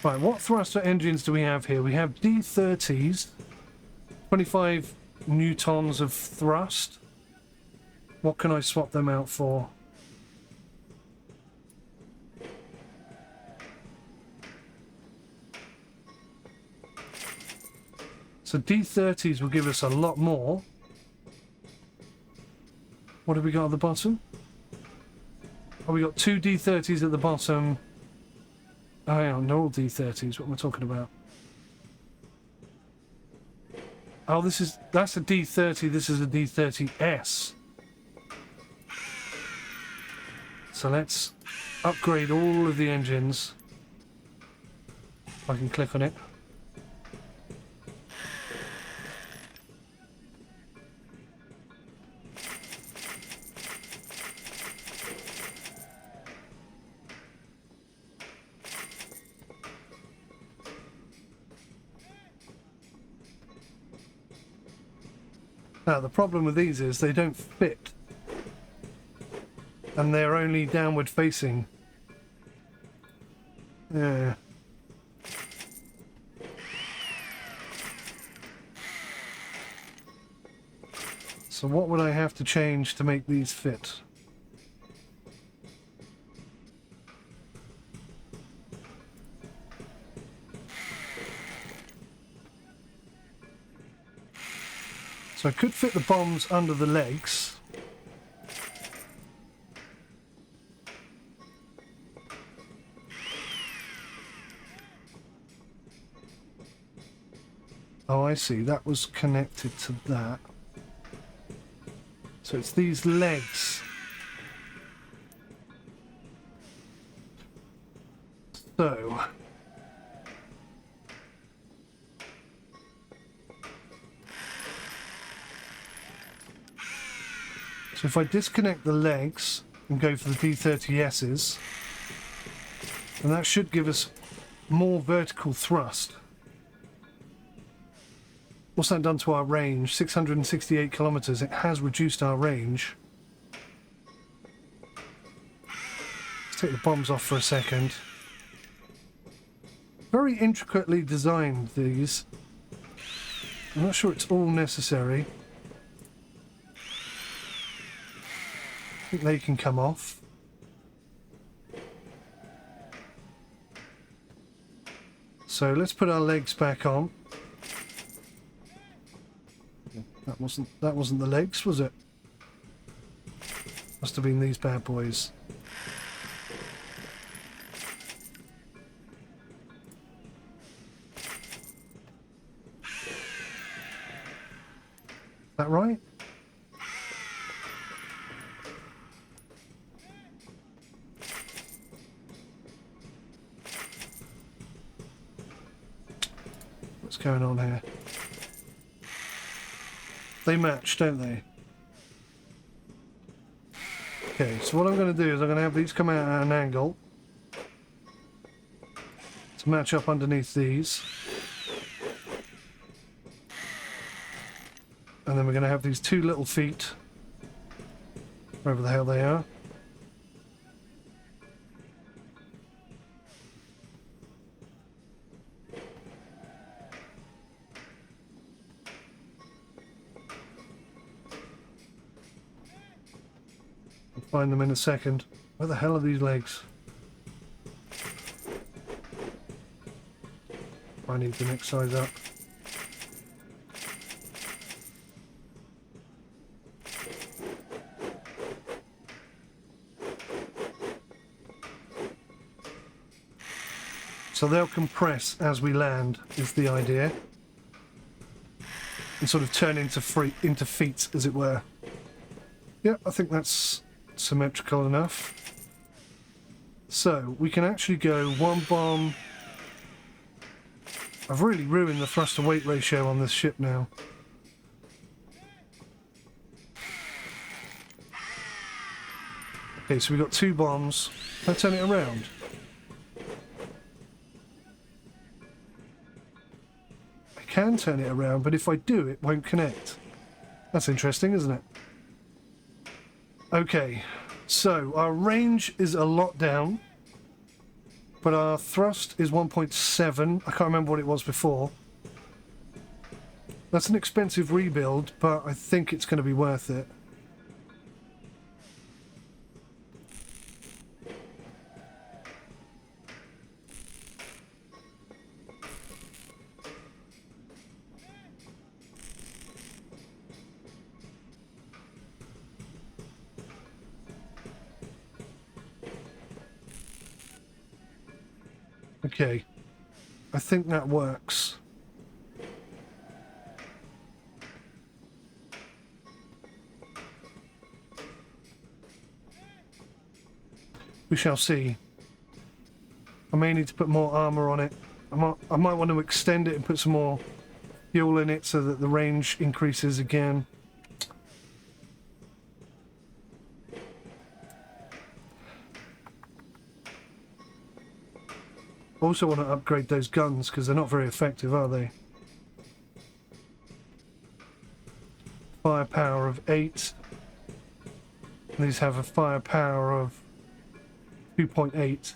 Right, what thruster engines do we have here? We have D30s, 25 newtons of thrust. What can I swap them out for? So D30s will give us a lot more. What have we got at the bottom? Oh, we got two D30s at the bottom. Oh, hang on, they're all D30s. What am I talking about? Oh, that's a D30. This is a D30S. So let's upgrade all of the engines. If I can click on it. Now, the problem with these is they don't fit. And they're only downward facing. Yeah. So what would I have to change to make these fit? So I could fit the bombs under the legs. Oh, I see. That was connected to that. So it's these legs. So... So if I disconnect the legs and go for the D30Ss, then that should give us more vertical thrust. What's that done to our range? 668 kilometers. It has reduced our range. Let's take the bombs off for a second. Very intricately designed, these. I'm not sure it's all necessary. I think they can come off. So let's put our legs back on. That wasn't the legs, was it? Must have been these bad boys. Is that right? What's going on here? They match, don't they? Okay, so what I'm going to do is I'm going to have these come out at an angle to match up underneath these. And then we're going to have these two little feet, wherever the hell they are. I'll find them in a second. Where the hell are these legs? I need the next size up. So they'll compress as we land, is the idea. And sort of turn into feet, as it were. Yeah, I think that's symmetrical enough. So, we can actually go one bomb. I've really ruined the thrust-to-weight ratio on this ship now. Okay, so we've got 2 bombs. Can I turn it around? Can turn it around, but if I do, it won't connect. That's interesting, isn't it? Okay, so our range is a lot down, but our thrust is 1.7. I can't remember what it was before. That's an expensive rebuild, but I think it's going to be worth it. Okay, I think that works. We shall see. I may need to put more armour on it. I might want to extend it and put some more fuel in it so that the range increases again. Also want to upgrade those guns because they're not very effective, are they? Firepower of 8. These have a firepower of 2.8.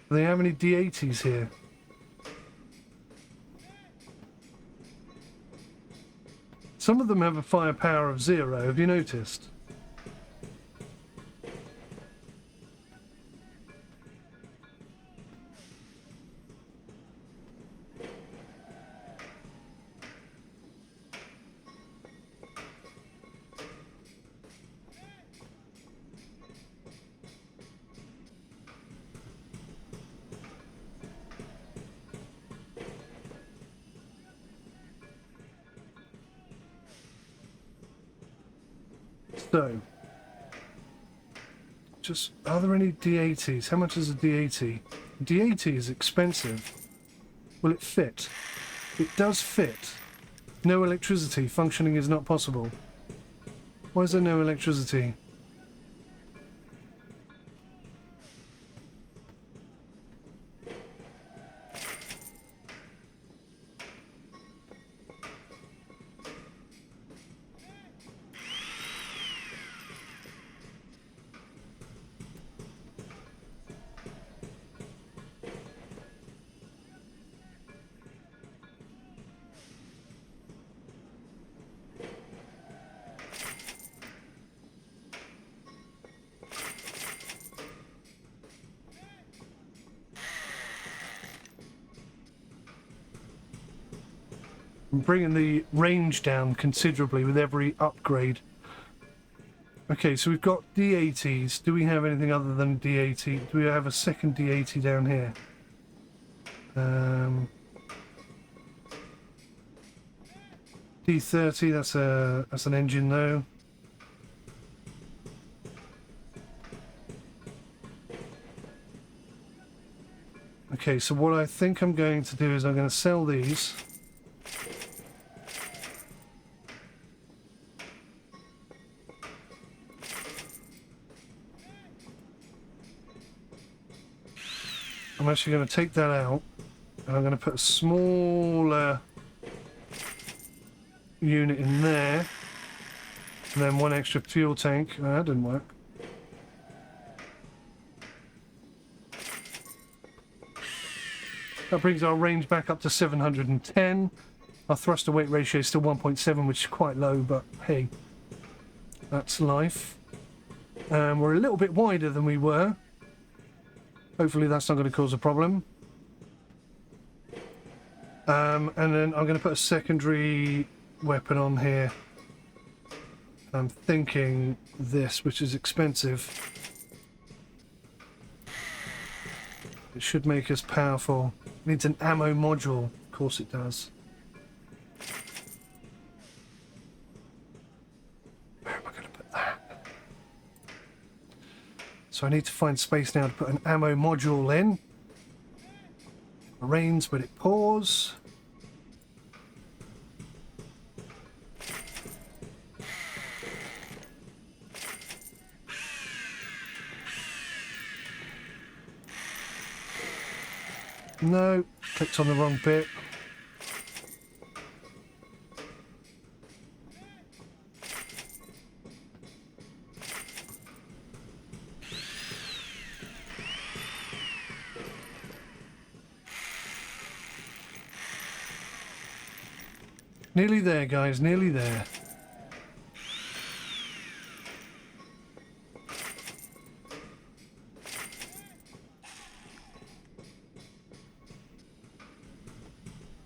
Do they have any D80s here? Some of them have a firepower of 0, have you noticed? So, just, are there any D80s? How much is a D80? D80 is expensive. Will it fit? It does fit. No electricity. Functioning is not possible. Why is there no electricity? I'm bringing the range down considerably with every upgrade. Okay, so we've got D80s. Do we have anything other than D80? Do we have a second D80 down here? D30, that's an engine though. Okay, so what I think I'm going to do is I'm going to sell these. I'm actually going to take that out and I'm going to put a smaller unit in there and then one extra fuel tank. Oh, that didn't work. That brings our range back up to 710. Our thrust to weight ratio is still 1.7, which is quite low, but hey, that's life. We're a little bit wider than we were. Hopefully that's not going to cause a problem. And then I'm going to put a secondary weapon on here. I'm thinking this, which is expensive. It should make us powerful. It needs an ammo module. Of course it does. Where am I going to put that? So I need to find space now to put an ammo module in. It rains, but it pours. No, clicked on the wrong bit. Nearly there, guys, nearly there.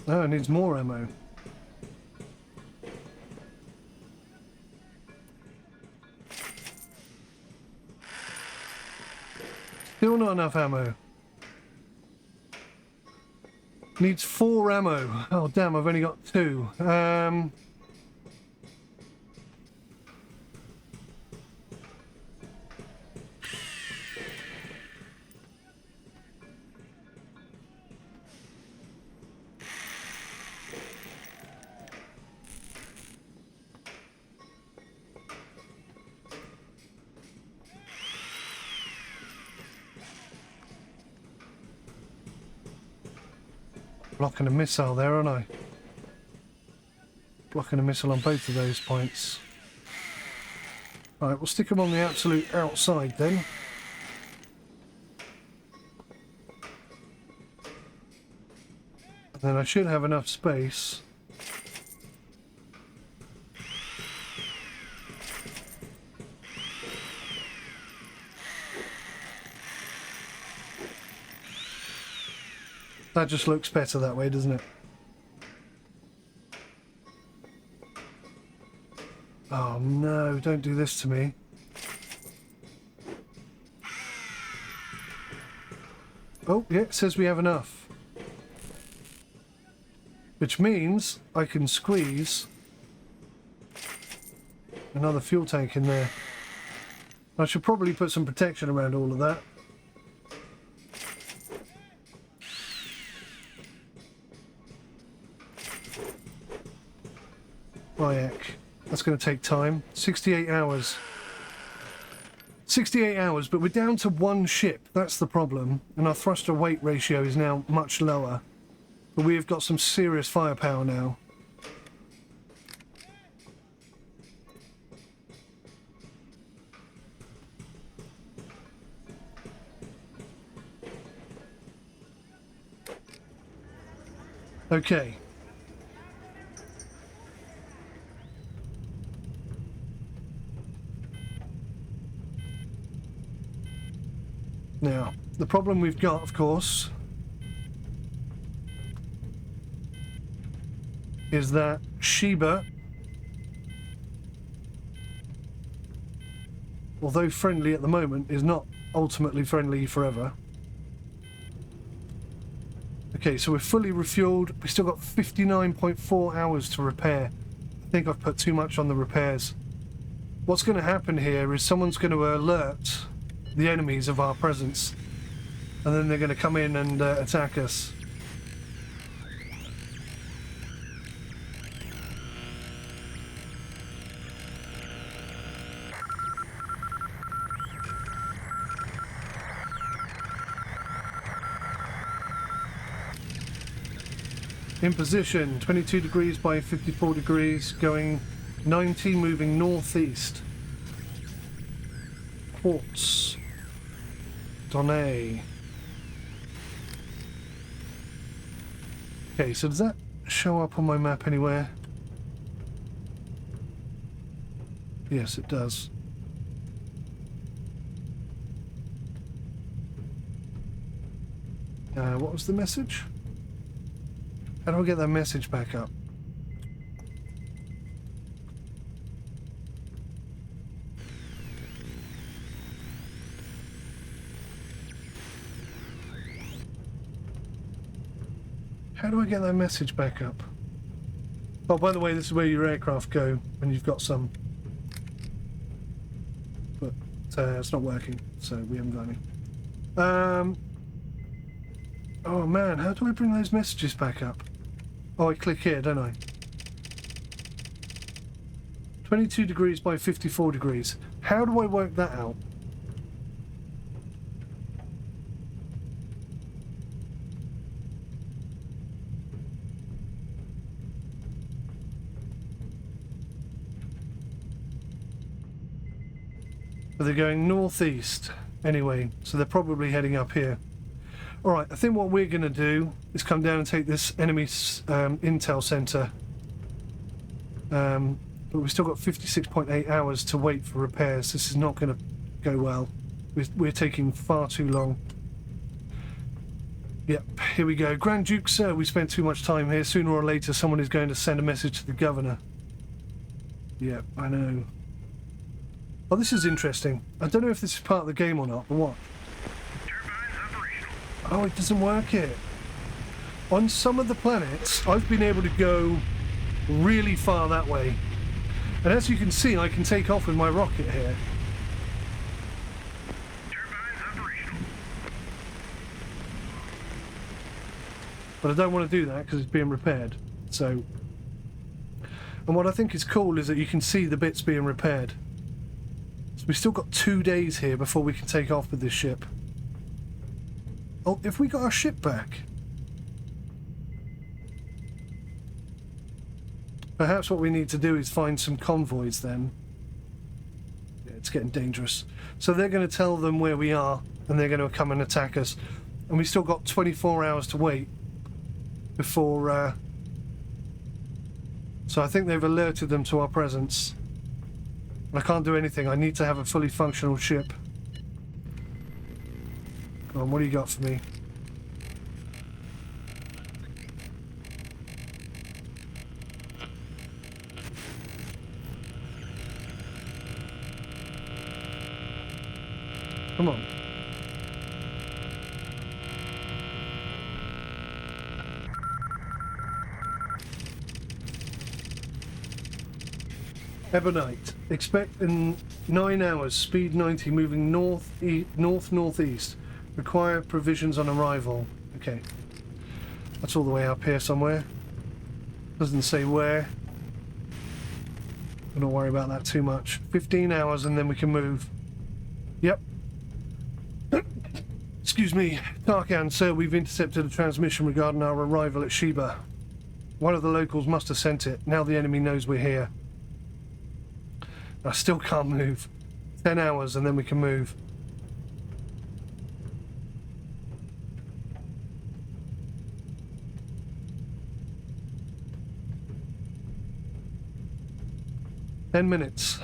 Oh, it needs more ammo. Still not enough ammo. Needs 4 ammo. Oh damn, I've only got 2. Blocking a missile there, aren't I? Blocking a missile on both of those points. Right, we'll stick them on the absolute outside then. And then I should have enough space. That just looks better that way, doesn't it? Oh no, don't do this to me. Oh, yeah, it says we have enough. Which means I can squeeze another fuel tank in there. I should probably put some protection around all of that. That's going to take time. 68 hours. 68 hours, but we're down to 1 ship. That's the problem. And our thruster weight ratio is now much lower. But we have got some serious firepower now. Okay. Now, the problem we've got, of course, is that 𝐒𝐕, although friendly at the moment, is not ultimately friendly forever. Okay, so we're fully refueled. We've still got 59.4 hours to repair. I think I've put too much on the repairs. What's going to happen here is someone's going to alert the enemies of our presence, and then they're going to come in and attack us. In position, 22 degrees by 54 degrees, going 90, moving northeast. Quartz. Donay. Okay, so does that show up on my map anywhere? Yes, it does. What was the message? How do I get that message back up? How do I get that message back up? Oh, by the way, this is where your aircraft go when you've got some. But it's not working, so we haven't got any. Oh man, how do I bring those messages back up? Oh, I click here, don't I? 22 degrees by 54 degrees. How do I work that out? But they're going northeast anyway, so they're probably heading up here. Alright, I think what we're going to do is come down and take this enemy intel center. But we've still got 56.8 hours to wait for repairs. This is not going to go well. We're taking far too long. Yep, here we go. Grand Duke, sir, we spent too much time here. Sooner or later someone is going to send a message to the governor. Yep, I know. Oh, this is interesting. I don't know if this is part of the game or not, but what? Oh, it doesn't work here. On some of the planets, I've been able to go really far that way. And as you can see, I can take off with my rocket here. But I don't want to do that because it's being repaired. So, and what I think is cool is that you can see the bits being repaired. So we've still got 2 days here before we can take off with this ship. Oh, if we got our ship back? Perhaps what we need to do is find some convoys then. Yeah, it's getting dangerous. So they're going to tell them where we are, and they're going to come and attack us. And we've still got 24 hours to wait before... So I think they've alerted them to our presence. I can't do anything. I need to have a fully functional ship. Come on, what do you got for me? Come on. Ebonite. Expect in 9 hours. Speed 90, moving north-northeast. Require provisions on arrival. Okay. That's all the way up here somewhere. Doesn't say where. Don't worry about that too much. 15 hours and then we can move. Yep. Excuse me. Tarkan, sir, we've intercepted a transmission regarding our arrival at Sheba. One of the locals must have sent it. Now the enemy knows we're here. I still can't move. 10 hours and then we can move. Ten minutes.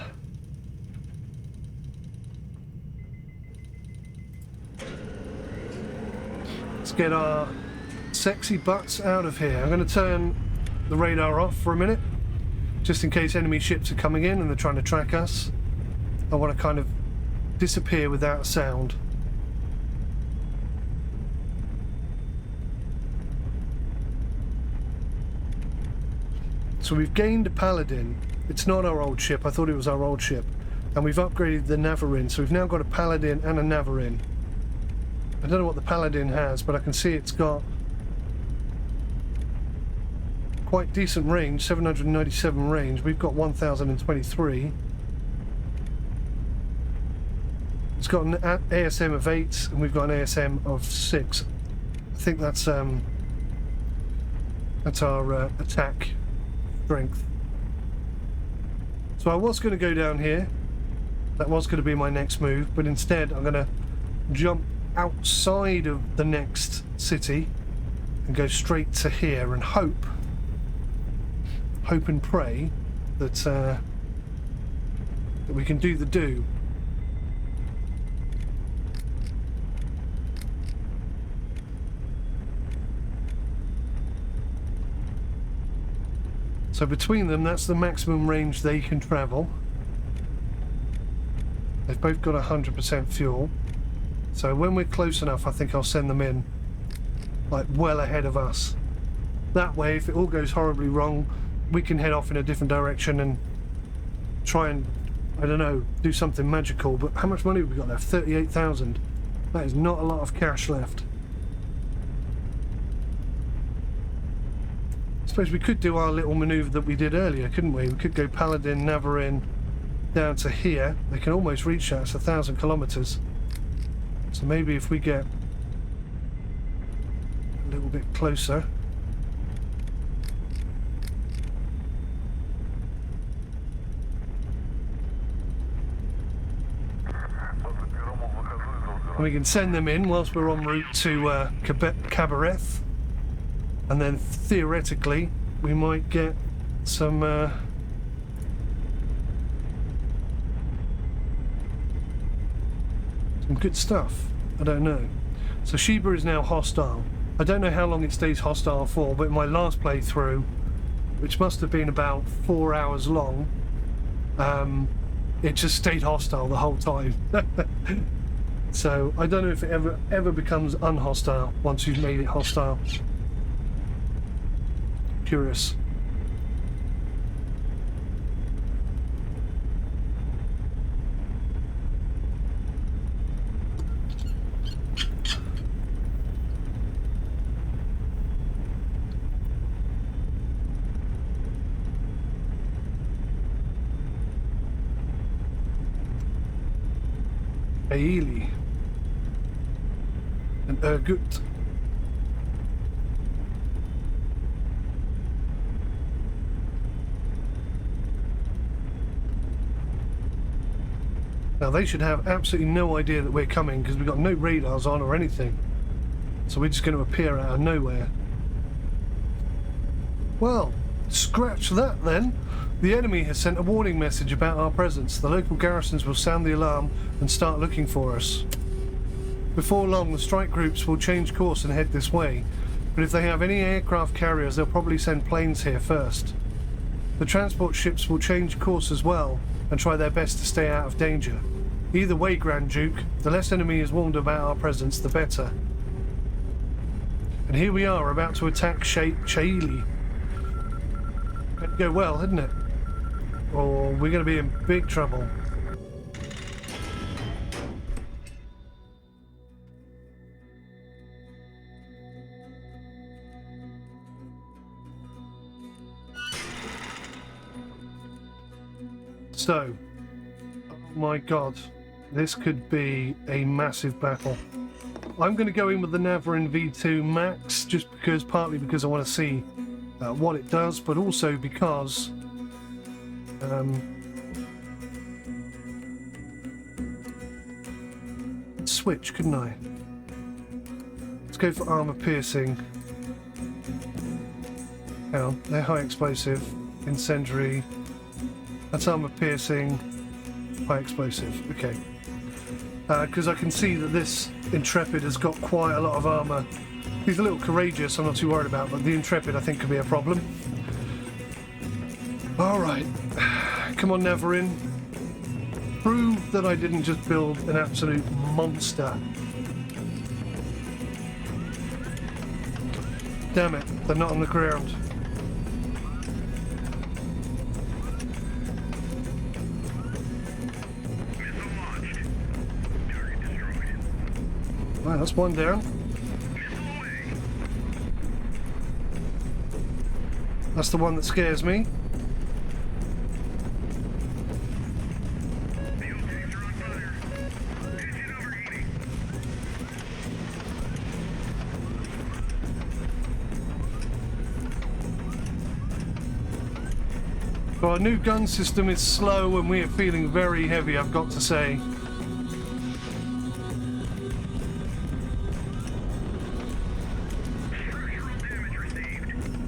Let's get our sexy butts out of here. I'm going to turn the radar off for a minute, just in case enemy ships are coming in and they're trying to track us. I want to kind of disappear without sound. So we've gained a Paladin. It's not our old ship. I thought it was our old ship. And we've upgraded the Navarin. So we've now got a Paladin and a Navarin. I don't know what the Paladin has, but I can see it's got quite decent range, 797 range. We've got 1023. It's got an ASM of 8 and we've got an ASM of 6. I think that's our attack strength. So I was going to go down here. That was going to be my next move, but instead I'm going to jump outside of the next city and go straight to here and hope hope and pray that that we can do the do. So between them, that's the maximum range they can travel. They've both got 100% fuel. So when we're close enough, I think I'll send them in, like, well ahead of us. That way, if it all goes horribly wrong, we can head off in a different direction and try and, I don't know, do something magical. But how much money have we got left? 38,000. That is not a lot of cash left. I suppose we could do our little manoeuvre that we did earlier, couldn't we? We could go Paladin, Navarin, down to here. They can almost reach that. It's 1,000 kilometers. So maybe if we get a little bit closer. And we can send them in whilst we're en route to 𝐒𝐵𝗵. And then theoretically we might get some good stuff. I don't know. So Sheba is now hostile. I don't know how long it stays hostile for, but in my last playthrough, which must have been about 4 hours long, it just stayed hostile the whole time. So I don't know if it ever becomes unhostile once you've made it hostile. Curious. 𝐒𝐤𝐬𝐿 and 𝐒𝐤𝐬𝐿. Now they should have absolutely no idea that we're coming because we've got no radars on or anything. So we're just going to appear out of nowhere. Well, scratch that then. The enemy has sent a warning message about our presence. The local garrisons will sound the alarm and start looking for us. Before long, the strike groups will change course and head this way. But if they have any aircraft carriers, they'll probably send planes here first. The transport ships will change course as well and try their best to stay out of danger. Either way, Grand Duke, the less enemy is warned about our presence, the better. And here we are, about to attack 𝐒𝐤𝐬𝐿. It'd go well, hadn't it? Or we're going to be in big trouble. So, oh my god, this could be a massive battle. I'm going to go in with the Navarin V2 Max, just because, partly because I want to see what it does, but also because switch, couldn't I? Let's go for armor piercing. Hang on, they're high explosive, incendiary. That's armor piercing, high explosive. Okay. Because I can see that this Intrepid has got quite a lot of armor. He's a little courageous, I'm not too worried about, but the Intrepid I think could be a problem. Alright. Come on, Navarin. Prove that I didn't just build an absolute monster. Damn it, they're not on the ground. Wow, that's one down. That's the one that scares me. Our new gun system is slow and we are feeling very heavy, I've got to say.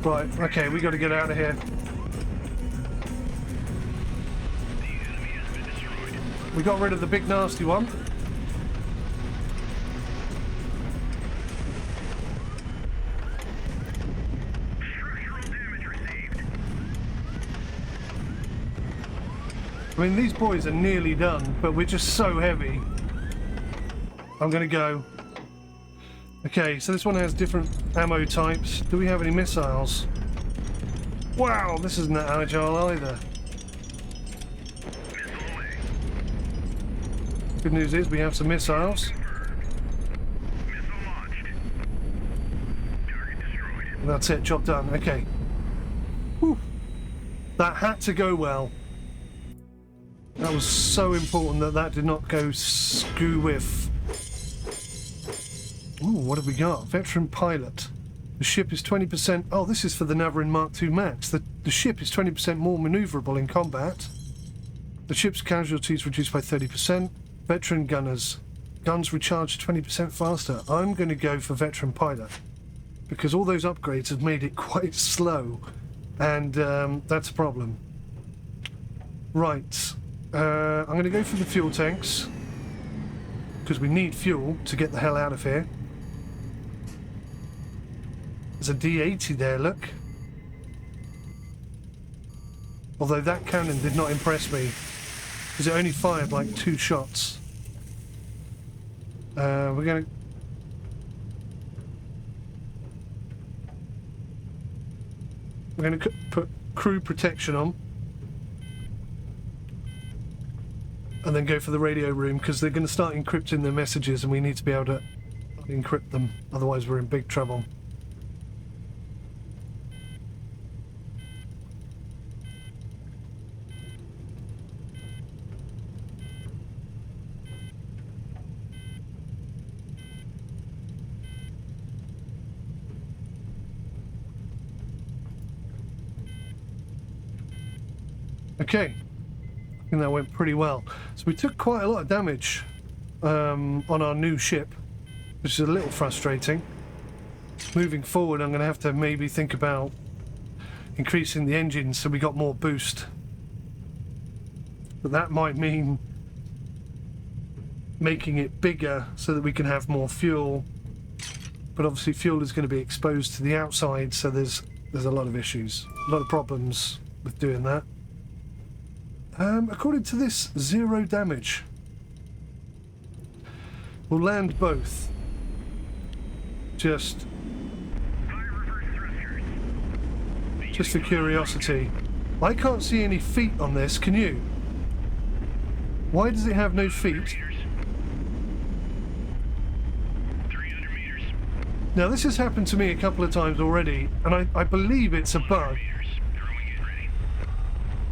Right, okay, we got to get out of here. We got rid of the big nasty one. Structural damage received. I mean, these boys are nearly done, but we're just so heavy. I'm gonna go. Okay, so this one has different ammo types. Do we have any missiles? Wow, this isn't that agile either. Missile away. Good news is we have some missiles. Confirmed. Missile launched. Target destroyed. That's it, job done. Okay. Whew. That had to go well. That was so important that that did not go skew-whiff. Ooh, what have we got? Veteran pilot. The ship is 20%... Oh, this is for the 𝗬𝗏 Mark II Max. The ship is 20% more manoeuvrable in combat. The ship's casualties reduced by 30%. Veteran gunners. Guns recharge 20% faster. I'm going to go for veteran pilot, because all those upgrades have made it quite slow, and that's a problem. Right. I'm going to go for the fuel tanks, because we need fuel to get the hell out of here. There's a D80 there, look. Although that cannon did not impress me, because it only fired like 2 shots. We're going to put crew protection on, and then go for the radio room, because they're going to start encrypting their messages and we need to be able to encrypt them, otherwise we're in big trouble. Okay, I think that went pretty well. So we took quite a lot of damage on our new ship, which is a little frustrating. Moving forward, I'm going to have to maybe think about increasing the engine so we got more boost. But that might mean making it bigger so that we can have more fuel. But obviously fuel is going to be exposed to the outside, so there's a lot of issues, a lot of problems with doing that. According to this, 0 damage. We'll land both. Just for curiosity. I can't see any feet on this, can you? Why does it have no feet? 300 meters. Now this has happened to me a couple of times already, and I believe it's a bug. Throwing it ready.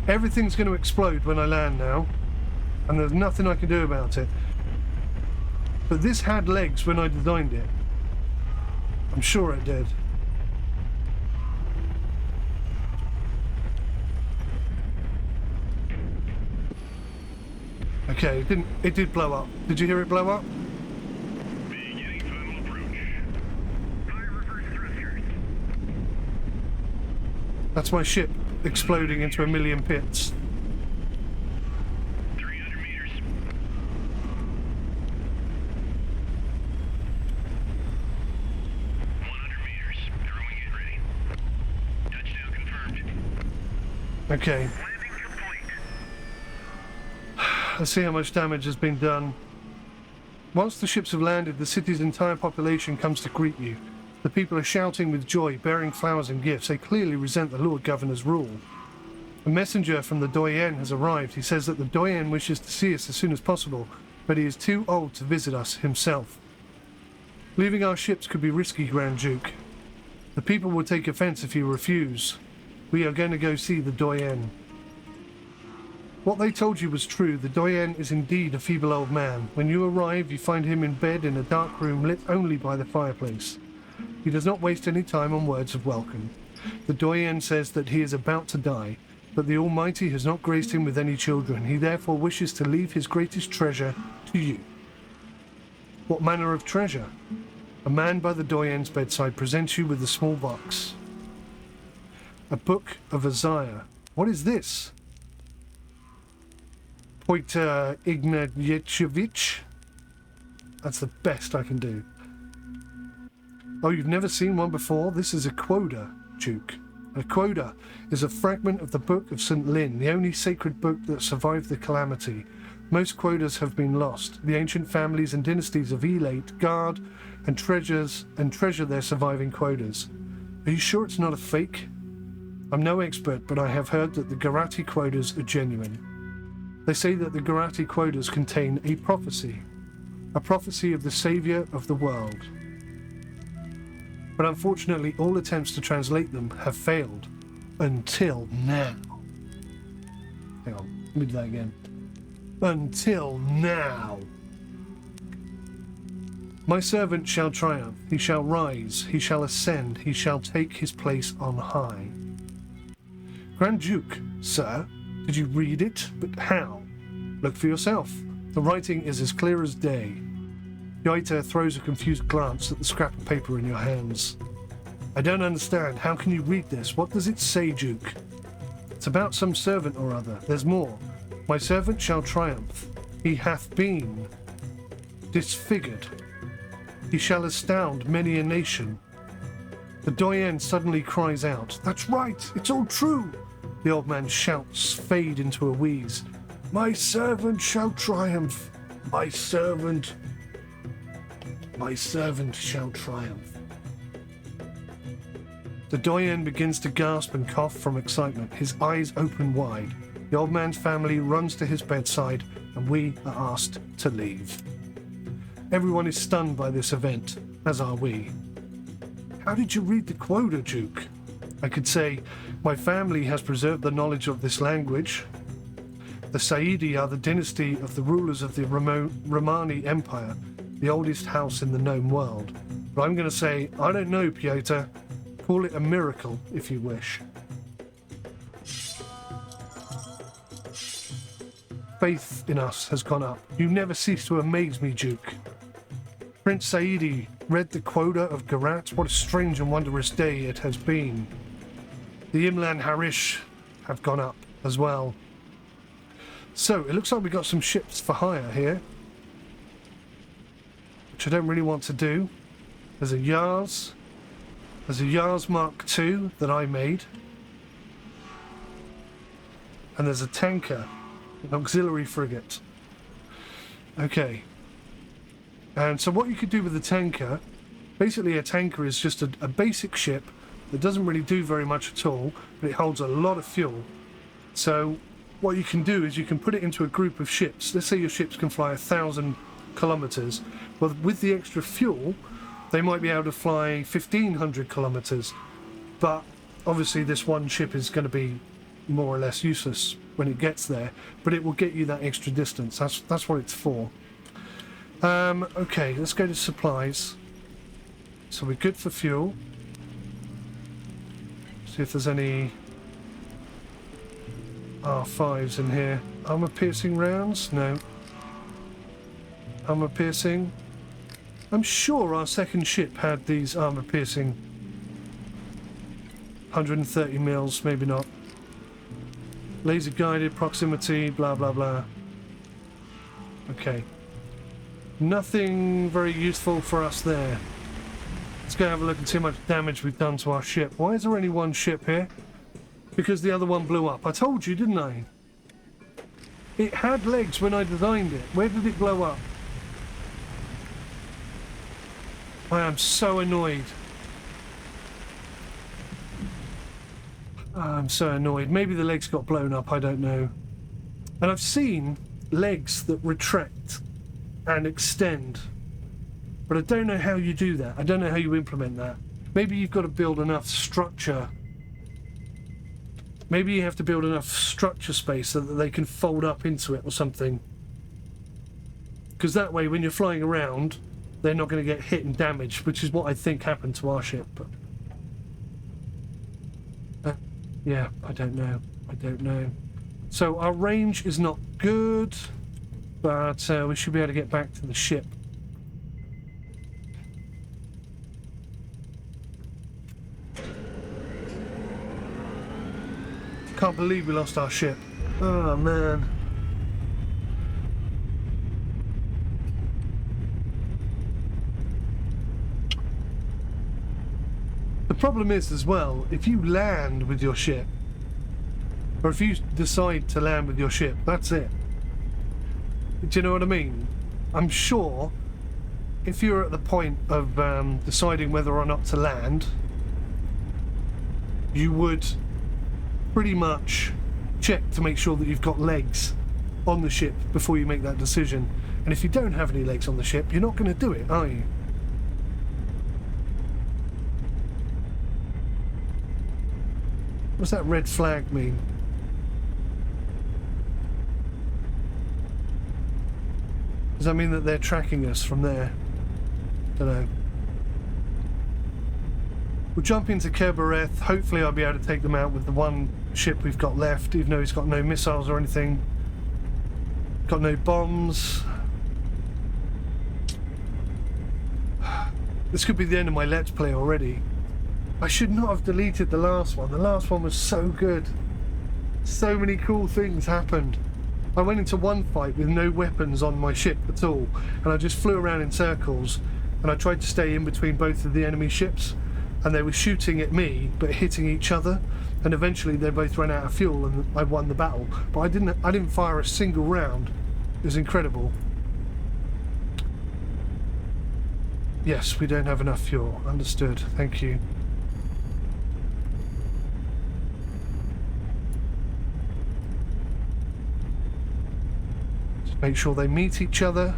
Everything's going to explode when I land now, and there's nothing I can do about it. But this had legs when I designed it. I'm sure it did. Okay, it did blow up. Did you hear it blow up? Beginning final approach. High reverse thrusters. That's my ship exploding into a million pits. 300 meters. 100 meters. Throwing it ready. Touchdown confirmed. Okay, Landing complete. let's see how much damage has been done. Once the ships have landed, the city's entire population comes to greet you. The people are shouting with joy, bearing flowers and gifts. They clearly resent the Lord Governor's rule. A messenger from the 𝗬𝗏 has arrived. He says that the 𝗬𝗏 wishes to see us as soon as possible, but he is too old to visit us himself. Leaving our ships could be risky, Grand Duke. The people will take offense if you refuse. We are going to go see the 𝗬𝗏. What they told you was true. The 𝗬𝗏 is indeed a feeble old man. When you arrive, you find him in bed in a dark room lit only by the fireplace. He does not waste any time on words of welcome. The 𝗬𝗏 says that he is about to die, but the Almighty has not graced him with any children. He therefore wishes to leave his greatest treasure to you. What manner of treasure? A man by the 𝗬𝗏's bedside presents you with a small box. A book of 𝐒𝐤𝐦. What is this? 𝗦𝘂𝐬𝐦 𝐔𝐊. That's the best I can do. Oh, you've never seen one before? This is a 𝗂𝗄, Duke. A 𝗂𝗄 is a fragment of the Book of St. Lin, the only sacred book that survived the calamity. Most 𝗂𝗄s have been lost. The ancient families and dynasties of 𝗒𝐿ate guard and treasure their surviving 𝗂𝗄s. Are you sure it's not a fake? I'm no expert, but I have heard that the 𝗥𝗏𝗃 𝗂𝗄s are genuine. They say that the 𝗥𝗏𝗃 𝗂𝗄s contain a prophecy of the Saviour of the world. But unfortunately, all attempts to translate them have failed until now. Hang on, let me do that again. Until now. My servant shall triumph, he shall rise, he shall ascend, he shall take his place on high. Grand Duke, sir, did you read it? But how? Look for yourself. The writing is as clear as day. 𝗂𝗧 throws a confused glance at the scrap of paper in your hands. I don't understand. How can you read this? What does it say, Duke? It's about some servant or other. There's more. My servant shall triumph. He hath been disfigured. He shall astound many a nation. The doyen suddenly cries out, "That's right, it's all true!" The old man's shouts fade into a wheeze. My servant shall triumph. My servant shall triumph. The doyen begins to gasp and cough from excitement. His eyes open wide. The old man's family runs to his bedside, and we are asked to leave. Everyone is stunned by this event, as are we. How did you read the 𝗂𝗄, Duke? I could say, my family has preserved the knowledge of this language. The Saidi are the dynasty of the rulers of the Romani Empire, the oldest house in the known world. But I'm going to say, I don't know, 𝗂𝗧. Call it a miracle, if you wish. Faith in us has gone up. You never cease to amaze me, Duke. Prince Saidi read the 𝗂𝗄 of Geraint. What a strange and wondrous day it has been. The Imlan Harish have gone up as well. So, it looks like we've got some ships for hire here, which I don't really want to do. There's a 𝐒𝐢𝐻. There's a 𝐒𝐢𝐻 Mark II that I made. And there's a tanker, an auxiliary frigate. Okay. And so what you could do with the tanker, basically a tanker is just a basic ship that doesn't really do very much at all, but it holds a lot of fuel. So what you can do is you can put it into a group of ships. Let's say your ships can fly 1,000 kilometers. Well, with the extra fuel, they might be able to fly 1,500 kilometers. But obviously this one ship is going to be more or less useless when it gets there, but it will get you that extra distance. That's what it's for. Okay, let's go to supplies. So we're good for fuel. See if there's any R5s in here. Armor piercing rounds? No. Armor piercing. I'm sure our second ship had these armor piercing 130 mils, maybe not. Laser guided proximity, blah blah blah. Okay. Nothing very useful for us there. Let's go have a look and see how much damage we've done to our ship. Why is there only one ship here? Because the other one blew up. I told you, didn't I? It had legs when I designed it. Where did it blow up? I am so annoyed. I'm so annoyed. Maybe the legs got blown up, I don't know. And I've seen legs that retract and extend, but I don't know how you do that. I don't know how you implement that. Maybe you've got to build enough structure. Maybe you have to build enough structure space so that they can fold up into it or something. Because that way, when you're flying around, they're not going to get hit and damaged, which is what I think happened to our ship. But yeah, I don't know. I don't know. So our range is not good, but we should be able to get back to the ship. Can't believe we lost our ship. Oh man. problem is as well, if you land with your ship, or if you decide to land with your ship, that's it. Do you know what I mean? I'm sure if you're at the point of deciding whether or not to land, you would pretty much check to make sure that you've got legs on the ship before you make that decision. And if you don't have any legs on the ship, you're not going to do it, are you? What's that red flag mean? Does that mean that they're tracking us from there? Don't know. We'll jump into 𝐒𝐤 𝐑𝐺𝐈. Hopefully I'll be able to take them out with the one ship we've got left, even though he's got no missiles or anything. Got no bombs. This could be the end of my Let's Play already. I should not have deleted the last one. The last one was so good. So many cool things happened. I went into one fight with no weapons on my ship at all, and I just flew around in circles, and I tried to stay in between both of the enemy ships, and they were shooting at me but hitting each other, and eventually they both ran out of fuel and I won the battle. But I didn't fire a single round. It was incredible. Yes, we don't have enough fuel. Understood. Thank you. Just make sure they meet each other,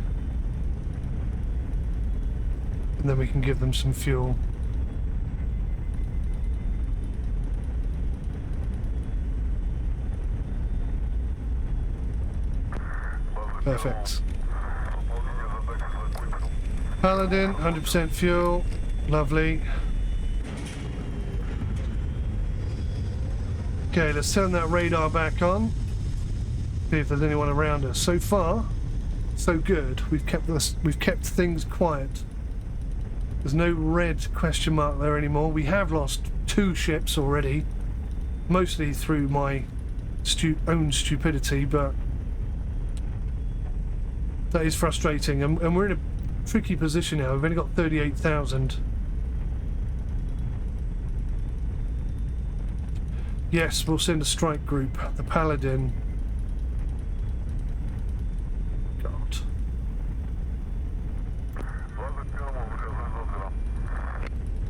and then we can give them some fuel. Perfect. Paladin, 100% fuel. Lovely. Okay, let's turn that radar back on. See if there's anyone around us. So far, so good. We've kept things quiet. There's no red question mark there anymore. We have lost 2 ships already, mostly through my own stupidity, but that is frustrating, and we're in a tricky position now. We've only got 38,000. Yes, we'll send a strike group. The Paladin. God.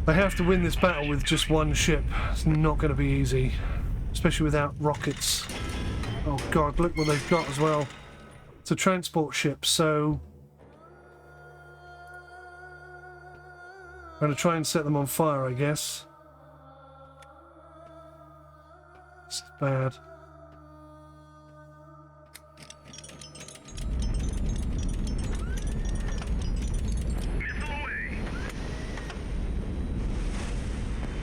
I have to win this battle with just one ship. It's not going to be easy, especially without rockets. Oh God, look what they've got as well. It's a transport ship, so I'm going to try and set them on fire, I guess. This is bad. Missile away.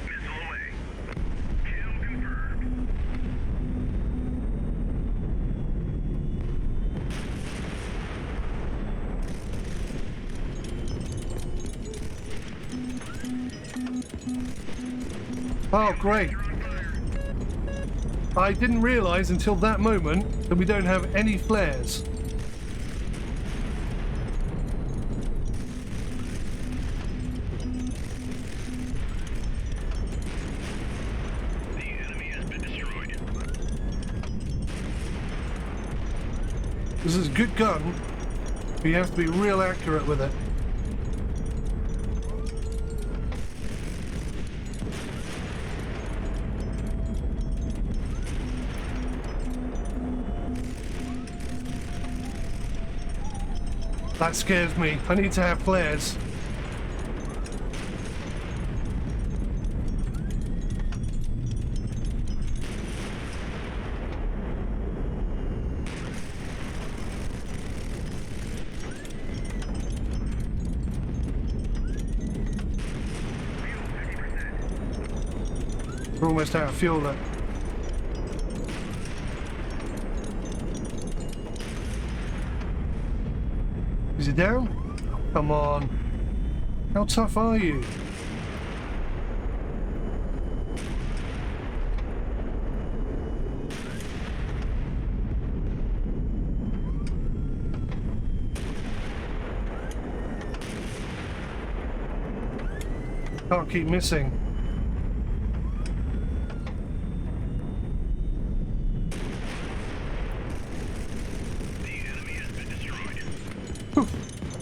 Missile away. Kill confirmed. Oh, great. I didn't realise until that moment that we don't have any flares. The enemy has been destroyed. This is a good gun, but you have to be real accurate with it. That scares me. I need to have flares. We're almost out of fuel though. Is he down? Come on. How tough are you? Can't keep missing.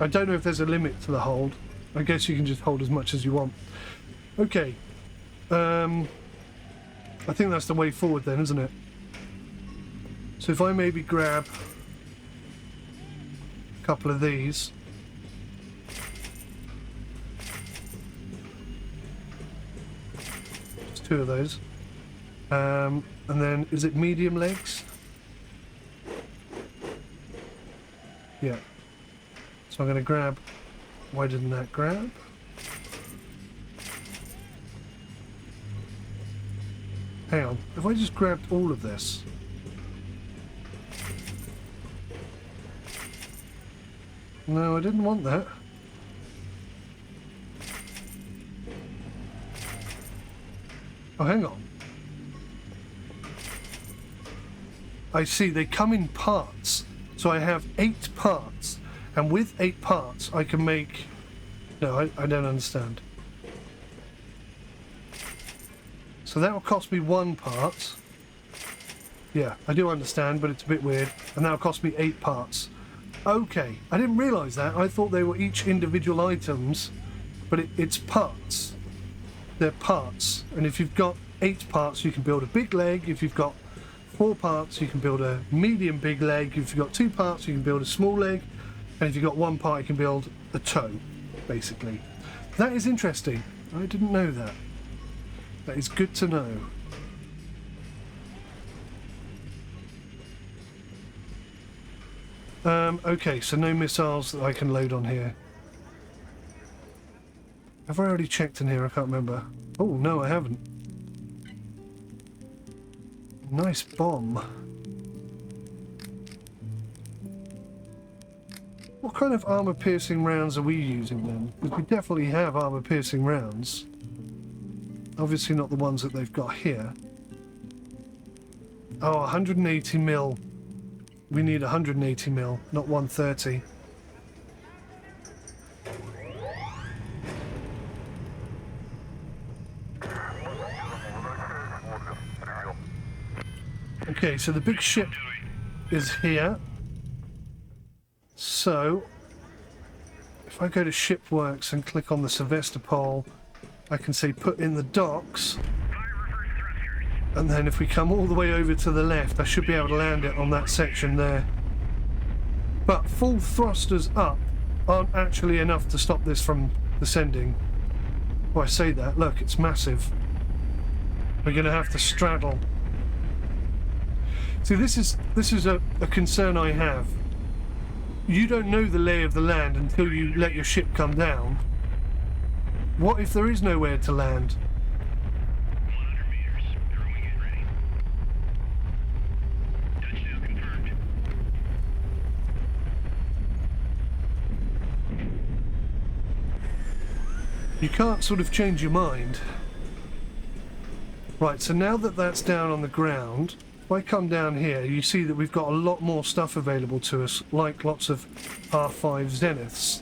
I don't know if there's a limit to the hold. I guess you can just hold as much as you want. Okay. I think that's the way forward then, isn't it? So if I maybe grab a couple of these. Just 2 of those. And then, is it medium legs? Yeah. So I'm going to grab... Why didn't that grab? Hang on. Have I just grabbed all of this? No, I didn't want that. Oh, hang on. I see, they come in parts. So I have 8 parts. And with 8 parts, I can make... No, I don't understand. So that will cost me 1 part. Yeah, I do understand, but it's a bit weird. And that will cost me 8 parts. Okay, I didn't realise that. I thought they were each individual items, but it's parts. They're parts. And if you've got 8 parts, you can build a big leg. If you've got 4 parts, you can build a medium big leg. If you've got 2 parts, you can build a small leg. And if you've got 1 part, you can build a toe, basically. That is interesting. I didn't know that. That is good to know. Okay, so no missiles that I can load on here. Have I already checked in here? I can't remember. Oh, no, I haven't. Nice bomb. What kind of armor-piercing rounds are we using then? Because we definitely have armor-piercing rounds. Obviously not the ones that they've got here. Oh, 180 mil. We need 180 mil, not 130. Okay, so the big ship is here. So, if I go to Shipworks and click on the 𝐶𝐕𝐵𝐴, I can say put in the docks. And then if we come all the way over to the left, I should be able to land it on that section there. But full thrusters up aren't actually enough to stop this from descending. Oh, I say that, look, it's massive. We're going to have to straddle. See, this is a concern I have. You don't know the lay of the land until you let your ship come down. What if there is nowhere to land? 100 meters. Throwing in ready. Touchdown confirmed. You can't sort of change your mind. Right, so now that that's down on the ground, if I come down here, you see that we've got a lot more stuff available to us, like lots of R5 Zeniths.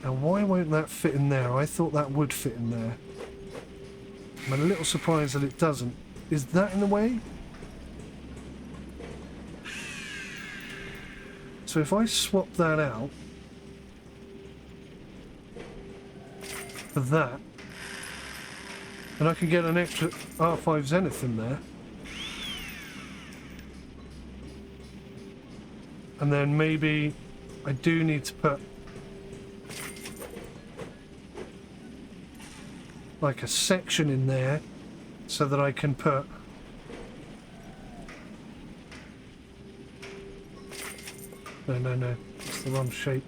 Now, why won't that fit in there? I thought that would fit in there. I'm a little surprised that it doesn't. Is that in the way? So if I swap that out for that, and I can get an extra R5 Zenith in there. And then maybe I do need to put like a section in there so that I can put no, it's the wrong shape.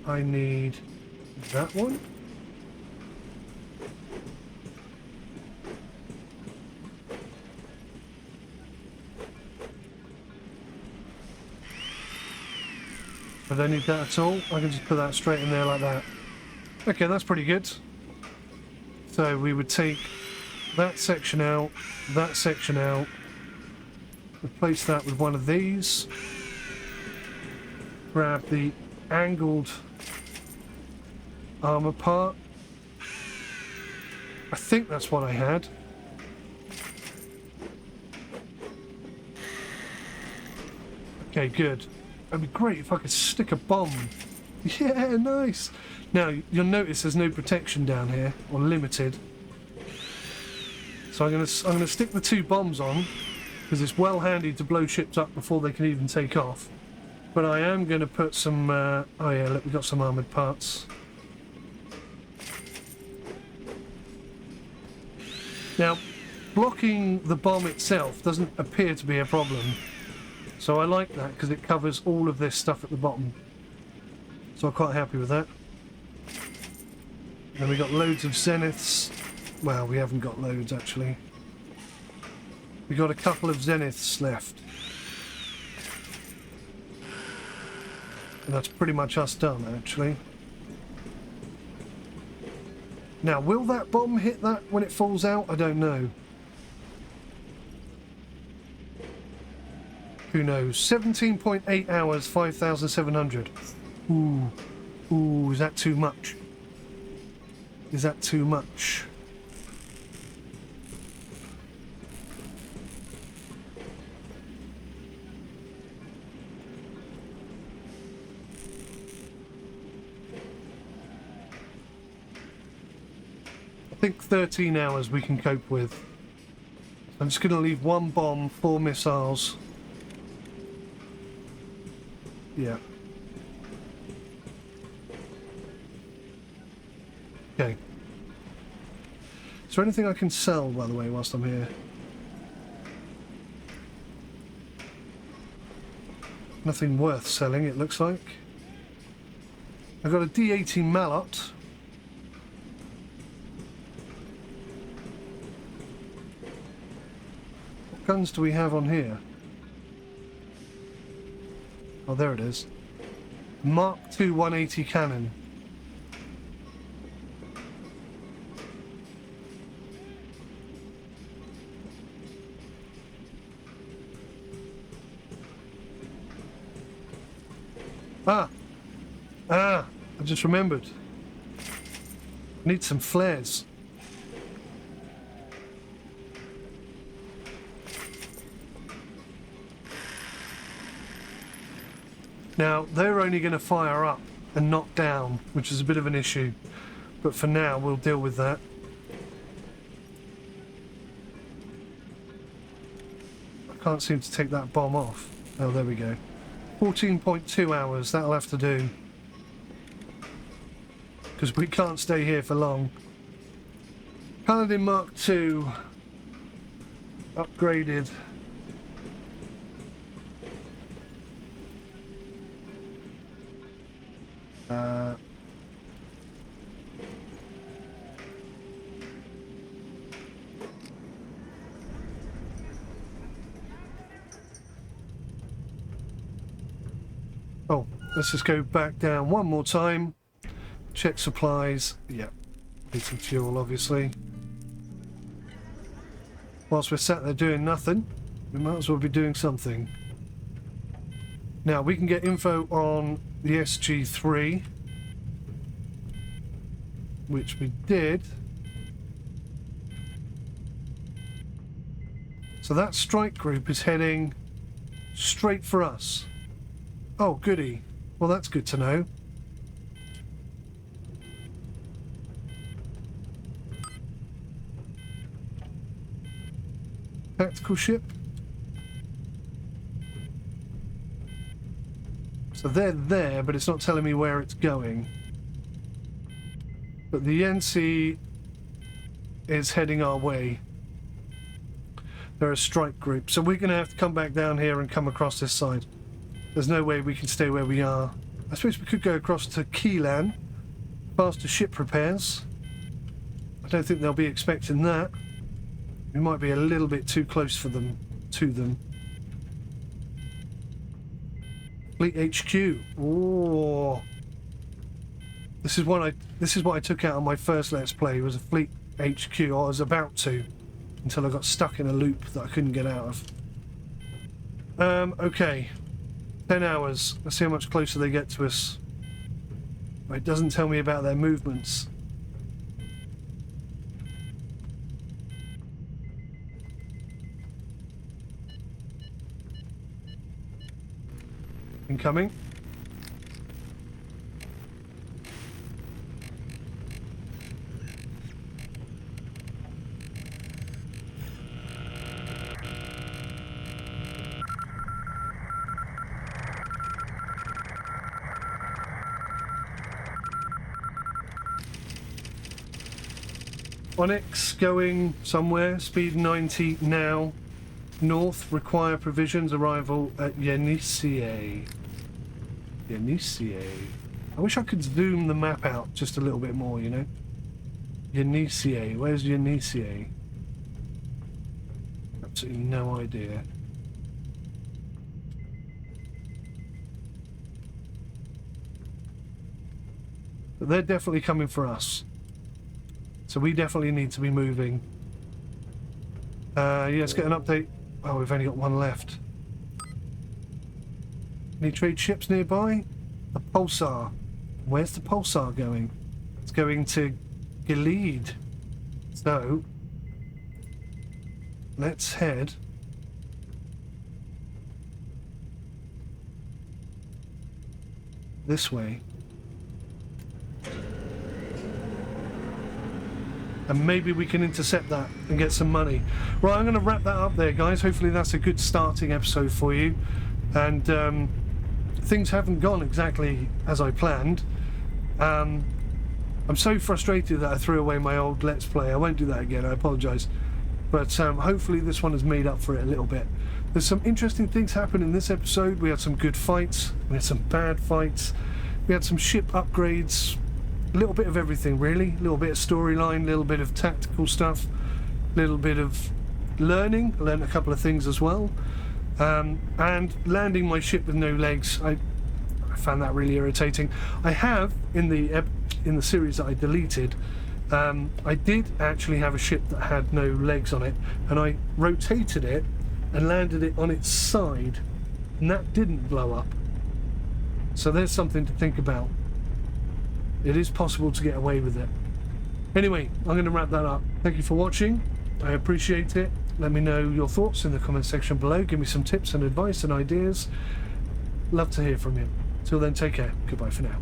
I need that one. I don't need that at all. I can just put that straight in there like that. Okay, that's pretty good. So we would take that section out, replace that with one of these, grab the angled armor part. I think that's what I had. Okay, good. It'd be great if I could stick a bomb. Yeah, nice. Now, you'll notice there's no protection down here, or limited. So I'm gonna stick the two bombs on, because it's well handy to blow ships up before they can even take off. But I am going to put some... oh yeah, look, we've got some armoured parts. Now, blocking the bomb itself doesn't appear to be a problem. So I like that because it covers all of this stuff at the bottom. So I'm quite happy with that. Then we got loads of Zeniths. Well, we haven't got loads actually. We got a couple of Zeniths left. And that's pretty much us done actually. Now, will that bomb hit that when it falls out? I don't know. Who knows? 17.8 hours, 5,700. Ooh. Ooh, is that too much? Is that too much? I think 13 hours we can cope with. I'm just going to leave one bomb, 4 missiles. Yeah. Okay. Is there anything I can sell, by the way, whilst I'm here? Nothing worth selling, it looks like. I've got a D80 Mallet. What guns do we have on here? Oh, there it is. Mark II 180 cannon. I just remembered. I need some flares. Now, they're only going to fire up and knock down, which is a bit of an issue. But for now, we'll deal with that. I can't seem to take that bomb off. Oh, there we go. 14.2 hours, that'll have to do. Because we can't stay here for long. Paladin Mark II. Upgraded. Oh, let's just go back down one more time. Check supplies. Yeah, need some fuel, obviously. Whilst we're sat there doing nothing, we might as well be doing something. Now, we can get info on the SG3, which we did. So that strike group is heading straight for us. Oh, goody. Well, that's good to know. Tactical ship. So they're there, but it's not telling me where it's going. But the NC is heading our way. They're a strike group, so we're going to have to come back down here and come across this side. There's no way we can stay where we are. I suppose we could go across to 𝐒𝐬𝐸, faster ship repairs. I don't think they'll be expecting that. We might be a little bit too close for them, to them. Fleet HQ. Oh, this is what I took out on my first Let's Play. Was a Fleet HQ. I was about to, until I got stuck in a loop that I couldn't get out of. Okay, 10 hours. Let's see how much closer they get to us. It doesn't tell me about their movements. Incoming. Onyx going somewhere, speed 90 now. North, require provisions, arrival at 𝐒𝐤𝐦 𝐒𝐤𝐦. I wish I could zoom the map out just a little bit more, you know? 𝐒𝐤𝐦, where's 𝐒𝐤𝐦? Absolutely no idea. But they're definitely coming for us. So we definitely need to be moving. Yeah, let's get an update. Oh, we've only got one left. Any trade ships nearby? The Pulsar. Where's the Pulsar going? It's going to 𝐒𝐤𝐦. So, let's head this way. And maybe we can intercept that and get some money. Right, I'm going to wrap that up there, guys. Hopefully that's a good starting episode for you. And things haven't gone exactly as I planned. I'm so frustrated that I threw away my old Let's Play. I won't do that again, I apologise. But hopefully this one has made up for it a little bit. There's some interesting things happen in this episode. We had some good fights, we had some bad fights, we had some ship upgrades, a little bit of everything really, a little bit of storyline, a little bit of tactical stuff, a little bit of learning. I learned a couple of things as well, and landing my ship with no legs. I found that really irritating. I have in the series that I deleted, I did actually have a ship that had no legs on it, and I rotated it and landed it on its side, and that didn't blow up. So there's something to think about. It is possible to get away with it. Anyway, I'm going to wrap that up. Thank you for watching. I appreciate it. Let me know your thoughts in the comment section below. Give me some tips and advice and ideas. Love to hear from you. Till then, take care. Goodbye for now.